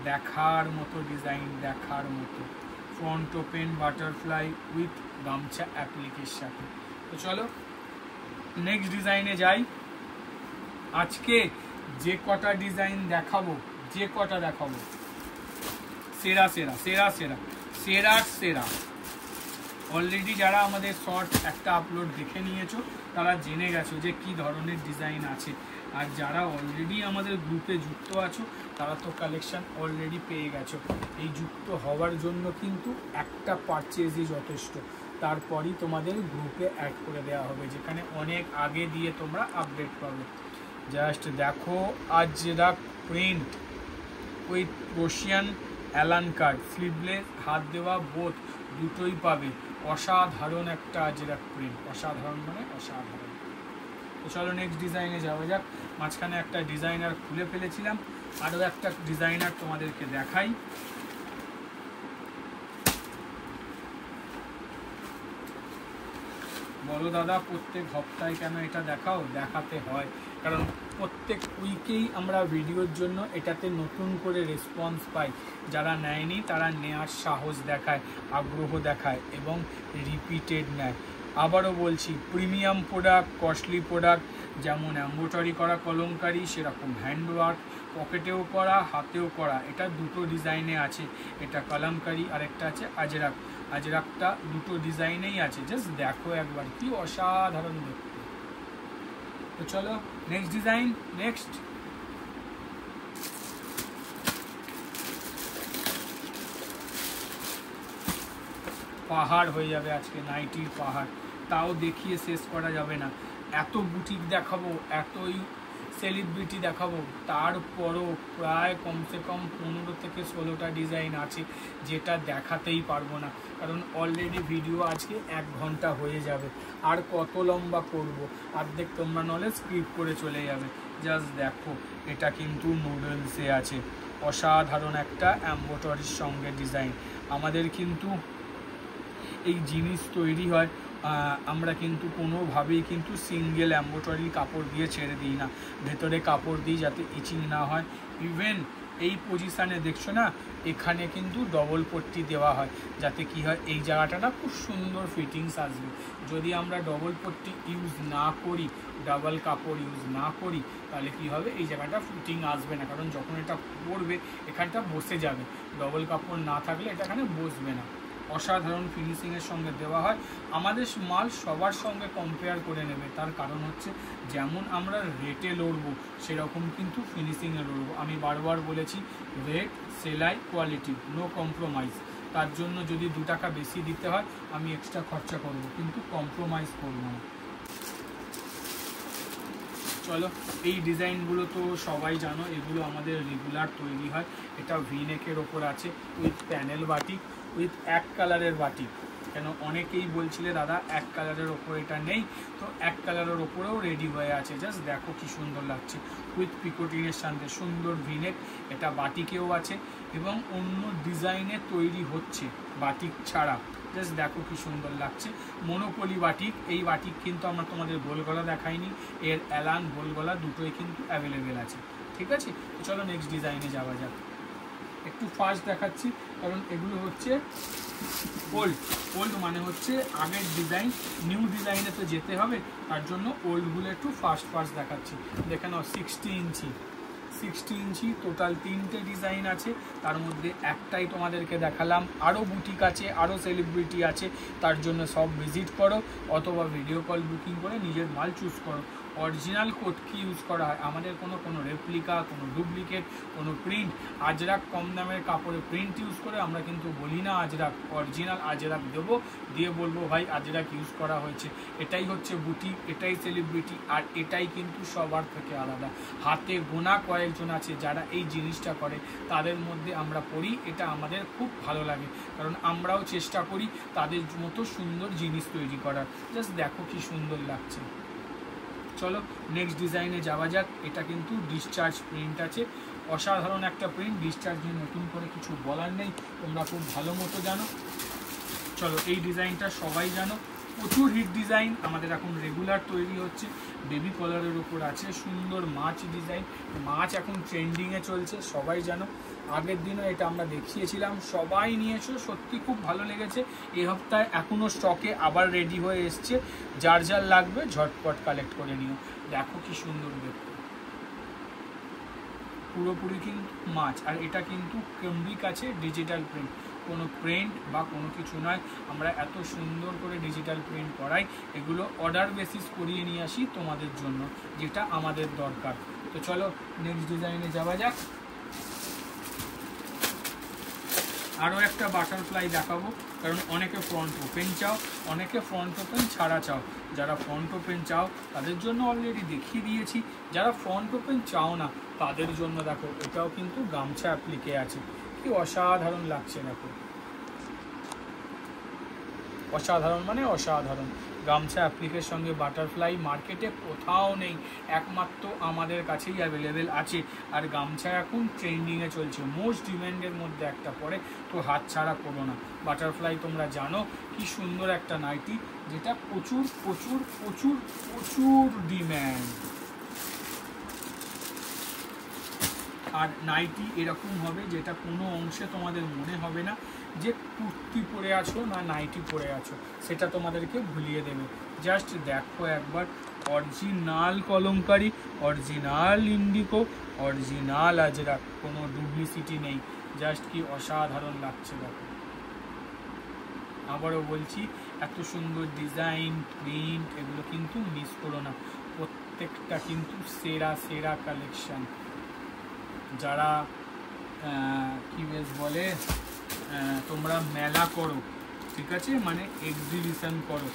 দেখার মতো ডিজাইন, দেখার মতো। ফ্রন্ট ওপেন বাটারফ্লাই উইথ গামছা অ্যাপ্লিকের সাথে। তো চলো নেক্সট ডিজাইনে যাই। আজকে যে কটা ডিজাইন দেখাবো, যে কটা দেখাবো সেরা সেরা সেরা সেরা সেরার সেরা। অলরেডি যারা আমাদের শর্ট একটা আপলোড দেখে নিয়েছো তারা জেনে গেছো যে কি ধরনের ডিজাইন আছে, আর যারা অলরেডি আমাদের গ্রুপে যুক্ত আছো তারা তো কালেকশন অলরেডি পেয়ে গেছো। এই যুক্ত হওয়ার জন্য কিন্তু একটা পারচেজই যথেষ্ট, তারপরই তোমাদের গ্রুপে অ্যাড করে দেওয়া হবে, যেখানে অনেক আগে দিয়ে তোমরা আপডেট পাবে। জাস্ট দেখো আজরাক প্রিন্ট উইথ প্রোশিয়ান অ্যালান কার্ড, স্লিভলেস হাত দেওয়া বোথ দুটোই পাবে। অসাধারণ একটা আজরাক প্রিন্ট, অসাধারণ মানে অসাধারণ। তো চলো নেক্সট ডিজাইনে যাওয়া যাক। মাঝখানে একটা ডিজাইনার খুলে ফেলেছিলাম, আরও একটা ডিজাইনার তোমাদেরকে দেখাই। বলো দাদা প্রত্যেক হপ্তাহে কেন এটা দেখাও? দেখাতে হয়, কারণ প্রত্যেক উইকেই আমরা ভিডিওর জন্য এটাতে নতুন করে রেসপন্স পাই। যারা নেয়নি তারা নেওয়ার সাহস দেখায়, আগ্রহ দেখায় এবং রিপিটেড নেয়। আবারও বলছি, প্রিমিয়াম প্রোডাক্ট, কস্টলি প্রোডাক্ট, যেমন এমব্রয়ডারি করা কলমকারি, সেরকম হ্যান্ডওয়ার্ক, পকেটেও করা হাতেও করা। এটা দুটো ডিজাইনে আছে, এটা কলমকারি আর একটা আছে আজরাক। আজরাকটা দুটো ডিজাইনেই আছে, জাস্ট দেখো একবার কি অসাধারণ দেখতে। তো চলো নেক্সট ডিজাইন। নেক্সট পাহাড় হয়ে যাবে আজকে, নাইটির পাহাড়। তাও দেখিয়ে শেষ করা যাবে না, এত বুটিক দেখাবো, এতই সেলিব্রিটি দেখাবো, তারপরও প্রায় কমসে কম 15 থেকে 16টা ডিজাইন আছে যেটা দেখাতেই পারবো না, কারণ অলরেডি ভিডিও আজকে 1 ঘন্টা হয়ে যাবে। আর কত লম্বা করব, অর্ধেক তোমরা নলে স্কিপ করে চলে যাবে। জাস্ট দেখো এটা কিন্তু নুডলসে আছে, অসাধারণ একটা এমব্রয়ডারির সঙ্গে ডিজাইন। আমাদের কিন্তু এই জিনিস তৈরি হয়, আমরা কিন্তু কোনোভাবেই কিন্তু সিঙ্গেল এমব্রয়ডারি কাপড় দিয়ে ছেড়ে দিই না, ভেতরে কাপড় দিই যাতে ইচিং না হয়। ইভেন এই পজিশানে দেখছো না, এখানে কিন্তু ডবল পট্টি দেওয়া হয়, যাতে কি হয় এই জায়গাটা না খুব সুন্দর ফিটিংস আসবে। যদি আমরা ডবল পট্টি ইউজ না করি, ডাবল কাপড় ইউজ না করি, তাহলে কি হবে এই জায়গাটা ফিটিং আসবে না, কারণ যখন এটা পরবে এখানটা বসে যাবে। ডবল কাপড় না থাকলে এটা এখানে বসবে না। অসাধারণ ফিনিশিংয়ের সঙ্গে দেওয়া হয়। আমাদের মাল সবার সঙ্গে কম্পেয়ার করে নেবে, তার কারণ হচ্ছে যেমন আমরা রেটে লড়বো সেরকম কিন্তু ফিনিশিংয়ে লড়বো। আমি বারবার বলেছি রেট, সেলাই, কোয়ালিটি, নো কম্প্রোমাইজ। তার জন্য যদি 2 টাকা বেশি দিতে হয় আমি এক্সট্রা খরচা করব, কিন্তু কম্প্রোমাইজ করব না। চলো, এই ডিজাইনগুলো তো সবাই জানো, এগুলো আমাদের রেগুলার তৈরি হয়। এটা ভিনেকের ওপর আছে উইথ প্যানেল বাটিক, উইথ এক কালারের বাটিক। কেন অনেকেই বলছিলে দাদা এক কালারের ওপর এটা নেই, তো এক কালারের ওপরেও রেডি হয়ে আছে। জাস্ট দেখো কি সুন্দর লাগছে, উইথ পিকোটিনের সাথে সুন্দর ভিনেক। এটা বাটিকেও আছে এবং অন্য ডিজাইনে তৈরি হচ্ছে বাটিক ছাড়া। জাস্ট দেখো কি সুন্দর লাগছে, মনোপলি বাটিক। এই বাটিক কিন্তু আমরা তোমাদের গোলগলা দেখাইনি, এর অ্যালান গোলগলা দুটোই কিন্তু অ্যাভেলেবেল আছে। ঠিক আছে, চলো নেক্সট ডিজাইনে যাওয়া যাক। একটু ফাস্ট দেখাচ্ছি কারণ এগুলো হচ্ছে ওল্ড মানে হচ্ছে আগের ডিজাইন, নিউ ডিজাইনে তো যেতে হবে, তার জন্য ওল্ডগুলো একটু ফাস্ট দেখাচ্ছি। দেখে নাও 60 ইঞ্চি টোটাল 3টে ডিজাইন আছে, তার মধ্যে একটাই তোমাদেরকে দেখালাম। আরও বুটিক আছে, আরও সেলিব্রিটি আছে, তার জন্য সব ভিজিট করো অথবা ভিডিও কল বুকিং করে নিজের মাল চুজ করো। অরিজিনাল কোড কি ইউজ করা হয়, আমাদের কোনো রেপ্লিকা, কোনো ডুপ্লিকেট, কোনো প্রিন্ট। আজরাক কম দামের কাপড়ে প্রিন্ট ইউজ করে আমরা কিন্তু বলি না আজরাক, অরিজিনাল আজরাক দেবো, দিয়ে বলবো ভাই আজরাক ইউজ করা হয়েছে। এটাই হচ্ছে বুটিক, এটাই সেলিব্রিটি, আর এটাই কিন্তু সবার থেকে আলাদা। হাতে গোনা কয়েকজন আছে যারা এই জিনিসটা করে, তাদের মধ্যে আমরা পড়ি। এটা আমাদের খুব ভালো লাগে কারণ আমরাও চেষ্টা করি তাদের মতো সুন্দর জিনিস তৈরি করার। জাস্ট দেখো কি সুন্দর লাগছে। চলো নেক্সট ডিজাইনে যাওয়া যাক। এটা কিন্তু ডিসচার্জ প্রিন্ট আছে, অসাধারণ একটা প্রিন্ট। ডিসচার্জ নিয়ে নতুন করে কিছু বলার নেই, তোমরা খুব ভালো মতো জানো। চলো, এই ডিজাইনটা সবাই জানো, প্রচুর হিট ডিজাইন, আমাদের এখন রেগুলার তৈরি হচ্ছে। বেবি কলারের উপর আছে সুন্দর মাছ ডিজাইন। মাছ এখন ট্রেন্ডিংয়ে চলছে, সবাই জানো। আগের দিনও এটা আমরা দেখিয়েছিলাম, সবাই নিয়েছো, সত্যি খুব ভালো লেগেছে। এই সপ্তাহে এখনও স্টকে আবার রেডি হয়ে এসছে, যার যার লাগবে ঝটপট কালেক্ট করে নিও। দেখো কি সুন্দর দেখতে, পুরোপুরি কিন্তু মাছ। আর এটা কিন্তু ক্যাম্বিক আছে, ডিজিটাল প্রিন্ট, কোনো প্রিন্ট বা কোনো কিছু নয়। আমরা এত সুন্দর করে ডিজিটাল প্রিন্ট করাই, এগুলো অর্ডার বেসিস করিয়ে নিয়ে আসি তোমাদের জন্য, যেটা আমাদের দরকার। তো চলো নেক্সট ডিজাইনে যাওয়া যাক। আরও একটা বাটারফ্লাই দেখাবো, কারণ অনেকে ফ্রন্ট ওপেন চাও, অনেকে ফ্রন্ট ওপেন ছাড়া চাও। যারা ফ্রন্ট ওপেন চাও তাদের জন্য অলরেডি দেখিয়ে দিয়েছি, যারা ফ্রন্ট ওপেন চাও না তাদের জন্য দেখো, এটাও কিন্তু গামছা অ্যাপ্লিকে আছে। কি অসাধারণ লাগছে দেখো, অসাধারণ মানে অসাধারণ। গামছা অ্যাপ্লিকের সঙ্গে বাটারফ্লাই মার্কেটে কোথাও নেই, একমাত্র আমাদের কাছেই অ্যাভেলেবেল আছে। আর গামছা এখন ট্রেন্ডিংয়ে চলছে, মোস্ট ডিম্যান্ডের মধ্যে একটা পড়ে, তো হাত ছাড়া করো না। বাটারফ্লাই তোমরা জানো কি সুন্দর একটা নাইটি, যেটা প্রচুর প্রচুর প্রচুর প্রচুর ডিম্যান্ড। আর নাইটি এরকম হবে যেটা কোনো অংশে তোমাদের মনে হবে না যে কুর্তি পরে আছো না নাইটি পরে আছো, সেটা তোমাদেরকে ভুলিয়ে দেবে। জাস্ট দেখো একবার, original kalamkari, original indigo, original Ajrak, কোনো ডুপ্লিসিটি নেই। জাস্ট কি অসাধারণ লাগছে দেখো। আবারও বলছি, এত সুন্দর ডিজাইন, প্রিন্ট, এগুলো কিন্তু মিস করো না, প্রত্যেকটা কিন্তু সেরা সেরা কালেকশন। যারা কি বেশ বলে, তোমরা মেলা করো, ঠিক আছে, মানে এক্সিবিশন করো,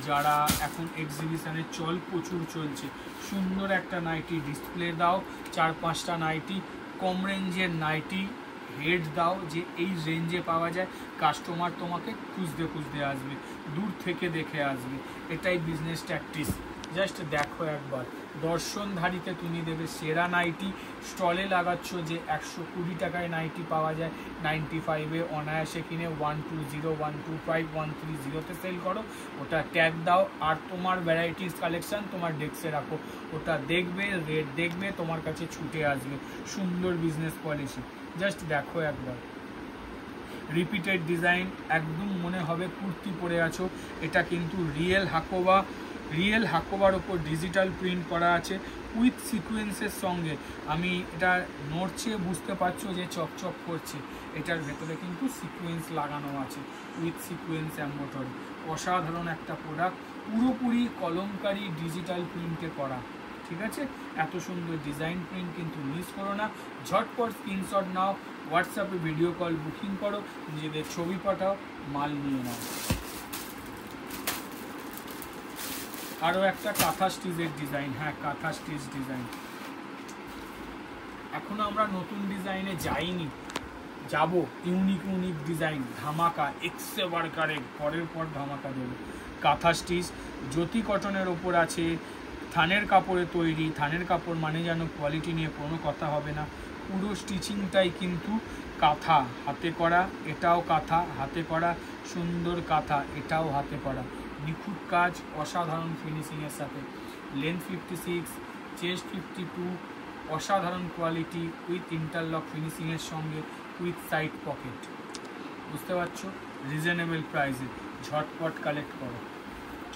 যারা এখন এক্সিবিশনের চল প্রচুর চলছে, সুন্দর একটা নাইটি ডিসপ্লে দাও, 4-5টা নাইটি, কম রেঞ্জের নাইটি হেড দাও, যে এই রেঞ্জে পাওয়া যায়। কাস্টমার তোমাকে খুঁজতে খুঁজতে আসবে, দূর থেকে দেখে আসবে, এটাই বিজনেস ট্যাকটিস। জাস্ট দেখো একবার, দর্শনধারীতে তুমি দেবে সেরা নাইটি। স্টলে লাগাচ্ছ যে 120 টাকায় নাইটি পাওয়া যায়, 95-এ অনায়াসে কিনে 120, 125, 130-তে সেল করো। ওটা ট্যাগ দাও, আর তোমার ভ্যারাইটিস কালেকশান তোমার ডেস্কে রাখো, ওটা দেখবে, রেট দেখবে, তোমার কাছে ছুটে আসবে। সুন্দর বিজনেস পলিসি। জাস্ট দেখো একবার, রিপিটেড ডিজাইন, একদম মনে হবে কুর্তি পরে আছো। এটা কিন্তু রিয়েল হাকোবা রিয়েল হাকোবার ওপর ডিজিটাল প্রিন্ট করা আছে উইথ সিকোয়েন্সের সঙ্গে। আমি এটা নড়ছে, বুঝতে পারছো যে চকচক করছে, এটার ভেতরে কিন্তু সিকোয়েন্স লাগানো আছে উইথ সিকোয়েন্স এমব্রয়ডারি। অসাধারণ একটা প্রোডাক্ট, পুরোপুরি কলমকারি ডিজিটাল প্রিন্টে করা, ঠিক আছে? এত সুন্দর ডিজাইন প্রিন্ট কিন্তু মিস করো না। ঝটপট স্ক্রিনশট নাও, হোয়াটসঅ্যাপে ভিডিও কল বুকিং করো, নিজেদের ছবি পাঠাও, মাল নিয়ে নাও। আরও একটা কাঁথা স্টিচের ডিজাইন, হ্যাঁ কাঁথা স্টিচ ডিজাইন। এখনো আমরা নতুন ডিজাইনে যাইনি, যাব। ইউনিক ইউনিক ডিজাইন, ধামাকা, এক্সে বার্কারে পরের পর ধামাকা দেবো। কাঁথা স্টিচ জ্যোতি কটনের ওপর আছে, থানের কাপড়ে তৈরি। থানের কাপড় মানে যেন কোয়ালিটি নিয়ে কোনো কথা হবে না। পুরো স্টিচিংটাই কিন্তু কাঁথা, হাতে করা। এটাও কাঁথা, হাতে করা, সুন্দর কাঁথা, এটাও হাতে করা। নিখুঁত কাজ, অসাধারণ ফিনিশিংয়ের সাথে। লেন্থ 56, চেস্ট 52, অসাধারণ কোয়ালিটি উইথ ইন্টারলক ফিনিশিংয়ের সঙ্গে, উইথ সাইড পকেট। বুঝতে পারছো? রিজনেবল প্রাইসে, ঝটপট কালেক্ট করো।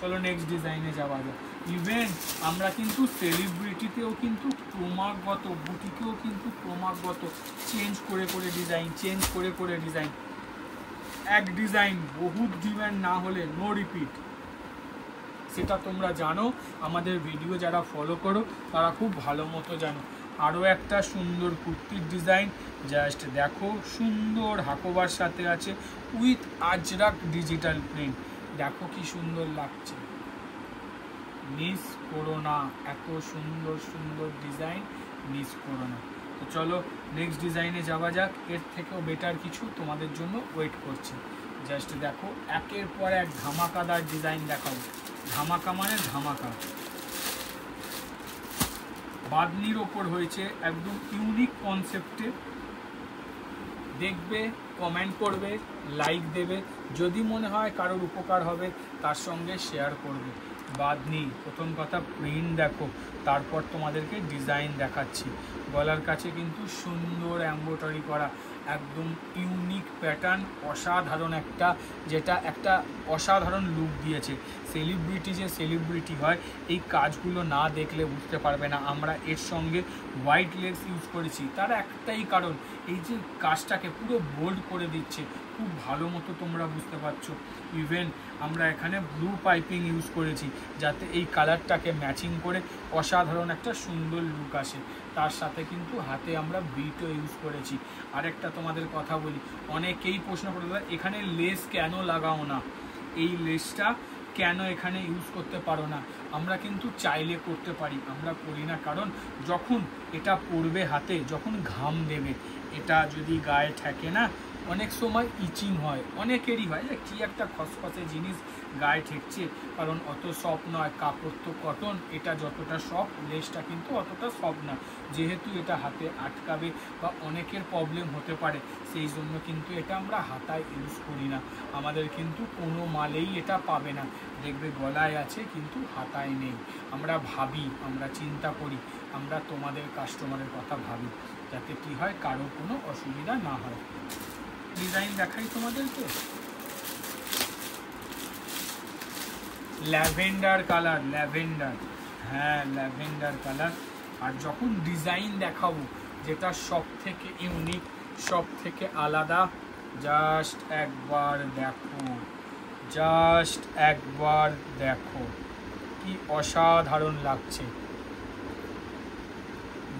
চলো নেক্সট ডিজাইনে যাওয়া যাক। ইভেন আমরা কিন্তু সেলিব্রিটিতেও কিন্তু ক্রমাগত, বুটিকেও কিন্তু ক্রমাগত চেঞ্জ করে করে ডিজাইন, চেঞ্জ করে করে ডিজাইন। এক ডিজাইন বহুত ডিমান্ড না হলে নো রিপিট, সেটা তোমরা জানো। আমাদের ভিডিও যারা ফলো করো তারা খুব ভালো মতো জানো। আরও একটা সুন্দর কুর্তির ডিজাইন, জাস্ট দেখো, সুন্দর হাকোবার সাথে আছে উইথ আজরাক ডিজিটাল প্রিন্ট। দেখো কি সুন্দর লাগছে, মিস করো না। এত সুন্দর সুন্দর ডিজাইন মিস করো না। তো চলো নেক্সট ডিজাইনে যাওয়া যাক। এর থেকেও বেটার কিছু তোমাদের জন্য ওয়েট করছে। জাস্ট দেখো, একের পর এক ধামাকাদার ডিজাইন দেখাবো। ধামাকা মানে ধামাকা। বাদনির ওপর হয়েছে একদম ইউনিক কনসেপ্টে। দেখবে, কমেন্ট করবে, লাইক দেবে, যদি মনে হয় কারোর উপকার হবে তার সঙ্গে শেয়ার করবে। বাদনি, প্রথম কথা প্রিন্ট দেখো, তারপর তোমাদেরকে ডিজাইন দেখাচ্ছি। গলার কাছে কিন্তু সুন্দর এমব্রয়ডারি করা, একদম ইউনিক প্যাটার্ন, অসাধারণ একটা, যেটা একটা অসাধারণ লুক দিয়েছে। সেলিব্রিটি যে সেলিব্রিটি হয়, এই কাজগুলো না দেখলে বুঝতে পারবে না। আমরা এর সঙ্গে হোয়াইট লেস ইউজ করেছি, তার একটাই কারণ, এই যে কাজটাকে পুরো বোল্ড করে দিচ্ছে, খুব ভালো মতো তোমরা বুঝতে পারছো। ইভেন আমরা এখানে ব্লু পাইপিং ইউজ করেছি, যাতে এই কালারটাকে ম্যাচিং করে অসাধারণ একটা সুন্দর লুক আসে। তার সাথে কিন্তু হাতে আমরা বিটও ইউজ করেছি। আরেকটা তোমাদের কথা বলি, অনেকেই প্রশ্ন করে, এখানে লেস কেন লাগাও না, এই লেসটা কেন এখানে ইউজ করতে পারো না? আমরা কিন্তু চাইলে করতে পারি, আমরা করি না। কারণ যখন এটা পড়বে হাতে, যখন ঘাম দেবে, এটা যদি গায়ে ঠেকে না, অনেক সময় ইচিং হয়, অনেকেরই হয়, যে কী একটা খসখসে জিনিস গায়ে ঠেকছে। কারণ অত সফট নয়, কাপড় তো কটন, এটা যতটা সফট, লেসটা কিন্তু অতটা সফট না। যেহেতু এটা হাতে আটকাবে বা অনেকের প্রবলেম হতে পারে, সেই জন্য কিন্তু এটা আমরা হাতায় ইউজ করি না। আমাদের কিন্তু কোনো মালেই এটা পাবে না, দেখবে গলায় আছে কিন্তু হাতায় নেই। আমরা ভাবি, আমরা চিন্তা করি, আমরা তোমাদের কাস্টমারের কথা ভাবি, যাতে কি হয়, কারো কোনো অসুবিধা না হয়। ডিজাইন দেখাই তোমাদেরকে। ল্যাভেন্ডার কালার, ল্যাভেন্ডার, হ্যাঁ ল্যাভেন্ডার কালার। আর যখন ডিজাইন দেখাবো, যেটা সব থেকে ইউনিক, সব থেকে আলাদা, জাস্ট একবার দেখো, জাস্ট একবার দেখো, কি অসাধারণ লাগছে।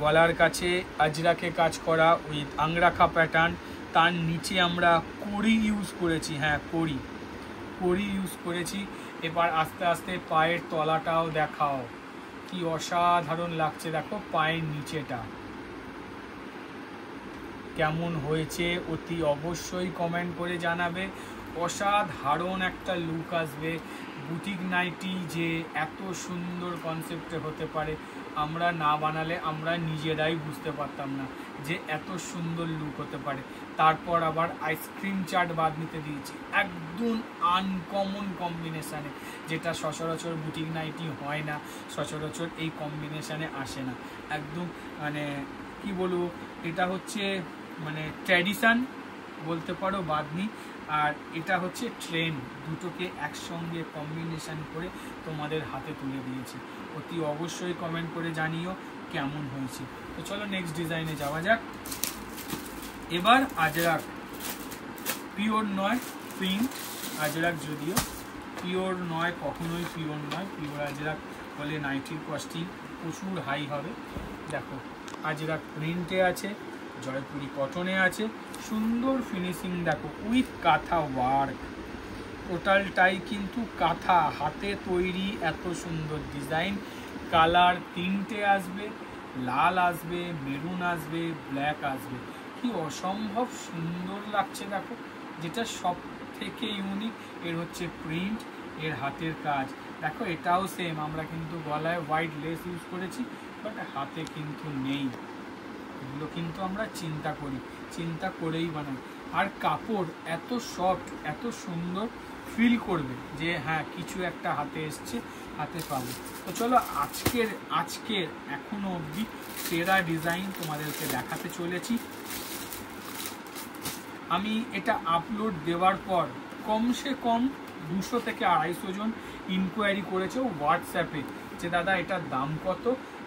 গলার কাছে আজরাকে কাজ করা উইথ আংরাখা প্যাটার্ন, তার নিচে আমরা কড়ি ইউজ করেছি, হ্যাঁ কড়ি ইউজ করেছি। এবার আস্তে আস্তে পায়ের তলাটাও দেখাও, কি অসাধারণ লাগছে। দেখো পায়ের নিচেটা কেমন হয়েছে, অতি অবশ্যই কমেন্ট করে জানাবে। অসাধারণ একটা লুক আসবে। বুটিক নাইটি যে এত সুন্দর কনসেপ্টে হতে পারে, আমরা না বানালে আমরা নিজেরাই বুঝতে পারতাম না যে এত সুন্দর লুক হতে পারে। তারপর আবার আইসক্রিম চাট বাঁধনিতে দিয়েছি, একদম আনকমন কম্বিনেশানে, যেটা সচরাচর বুটিক নাইটি হয় না, সচরাচর এই কম্বিনেশানে আসে না। একদম মানে কি বলবো, এটা হচ্ছে মানে ট্র্যাডিশান বলতে পারো বাঁধনি। আর এটা হচ্ছে ট্রেন, দুটোকে একসঙ্গে কম্বিনেশন করে তোমাদের হাতে তুলে দিয়েছি। অতি অবশ্যই কমেন্ট করে জানিও কেমন হয়েছে। তো চলো নেক্সট ডিজাইনে যাওয়া যাক। এবার আজরাক, পিওর নয় প্রিন্ট আজরাক, যদিও পিওর নয়, কখনোই পিওর নয়। পিওর আজরাক বলে নাইটির কস্টিং প্রচুর হাই হবে। দেখো আজরাক প্রিন্টে আছে, জয়পুরি কটনে আছে, সুন্দর ফিনিশিং দেখো উইথ কাঁথা ওয়ার্ক, টোটালটাই কিন্তু কাঁথা হাতে তৈরি। এত সুন্দর ডিজাইন, কালার তিনটে আসবে, লাল আসবে, মেরুন আসবে, ব্ল্যাক আসবে। কি অসম্ভব সুন্দর লাগছে দেখো। যেটা সব থেকে ইউনিক এর হচ্ছে প্রিন্ট, এর হাতের কাজ দেখো। এটাও সেম, আমরা কিন্তু গলায় হোয়াইট লেস ইউজ করেছি, বাট হাতে কিন্তু নেই। এগুলো কিন্তু আমরা চিন্তা করেই বানাই। আর কাপড় এত সফট, এত সুন্দর, ফিল করবে যে হ্যাঁ কিছু একটা হাতে এসছে, হাতে পাবো। তো চলো আজকের এখনো অবধি সেরা ডিজাইন তোমাদেরকে দেখাতে চলেছি। আমি এটা আপলোড দেওয়ার পর কমসে কম 200 থেকে 250 জন ইনকোয়ারি করেছে হোয়াটসঅ্যাপে যে দাদা এটার দাম কত,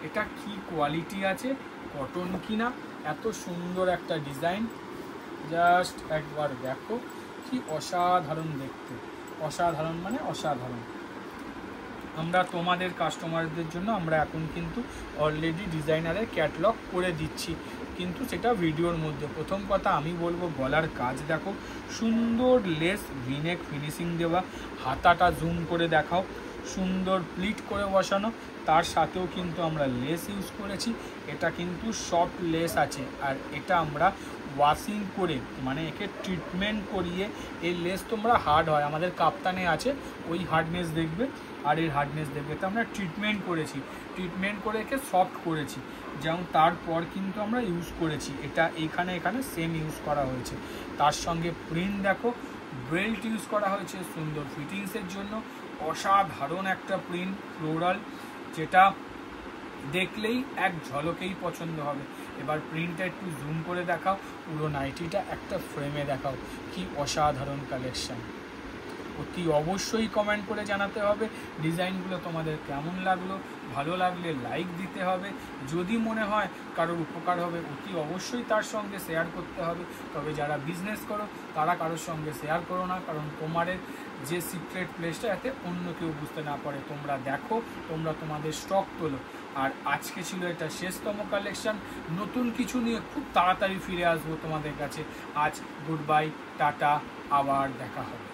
এটা কি কোয়ালিটি আছে, কটন কিনা। এত সুন্দর একটা ডিজাইন, জাস্ট একবার দেখো কি অসাধারণ দেখতে, অসাধারণ মানে অসাধারণ। আমরা তোমাদের কাস্টমারদের জন্য আমরা এখন কিন্তু অলরেডি ডিজাইনারের ক্যাটালগ করে দিচ্ছি, কিন্তু সেটা ভিডিওর মধ্যে। প্রথম কথা আমি বলবো গলার কাজ দেখো, সুন্দর লেস ভিনেক ফিনিশিং দেওয়া, হাতাটা জুম করে দেখাও, সুন্দর প্লিট করে বসানো, তার সাথেও কিন্তু আমরা লেস ইউজ করেছি। এটা কিন্তু সফট লেস আছে, আর এটা আমরা ওয়াশিং করে মানে একে ট্রিটমেন্ট করিয়ে, এই লেস তোমরা হার্ড হয়, আমাদের কাপ্তানে আছে ওই হার্ডনেস দেখবে, আর এর হার্ডনেস দেখবে। তো আমরা ট্রিটমেন্ট করেছি, ট্রিটমেন্ট করে একে সফট করেছি, যেমন তারপর কিন্তু আমরা ইউজ করেছি। এটা এখানে সেম ইউজ করা হয়েছে। তার সঙ্গে প্রিন্ট দেখো, বেল্ট ইউজ করা হয়েছে সুন্দর ফিটিংসের জন্য। অসাধারণ একটা প্রিন্ট ফ্লোরাল, যেটা দেখলেই এক ঝলকেই পছন্দ হবে। এবার প্রিন্টটা একটু জুম করে দেখাও, পুরো নাইটিটা একটা ফ্রেমে দেখাও, কি অসাধারণ কালেকশন। অতি অবশ্যই কমেন্ট করে জানাতে হবে ডিজাইনগুলো তোমাদের কেমন লাগলো। ভালো লাগলে লাইক দিতে হবে। যদি মনে হয় কারোর উপকার হবে অতি অবশ্যই তার সঙ্গে শেয়ার করতে হবে। তবে যারা বিজনেস করো তারা কারোর সঙ্গে শেয়ার করো না, কারণ তোমাদের যে সিক্রেট প্লেসটা যাতে অন্য কেউ বুঝতে না পারে। তোমরা দেখো, তোমরা তোমাদের স্টক তোলো। আর আজকে ছিল এটা শেষতম কালেকশন। নতুন কিছু নিয়ে খুব তাড়াতাড়ি ফিরে আসবো তোমাদের কাছে। আজ গুড বাই, টাটা, আবার দেখা হবে।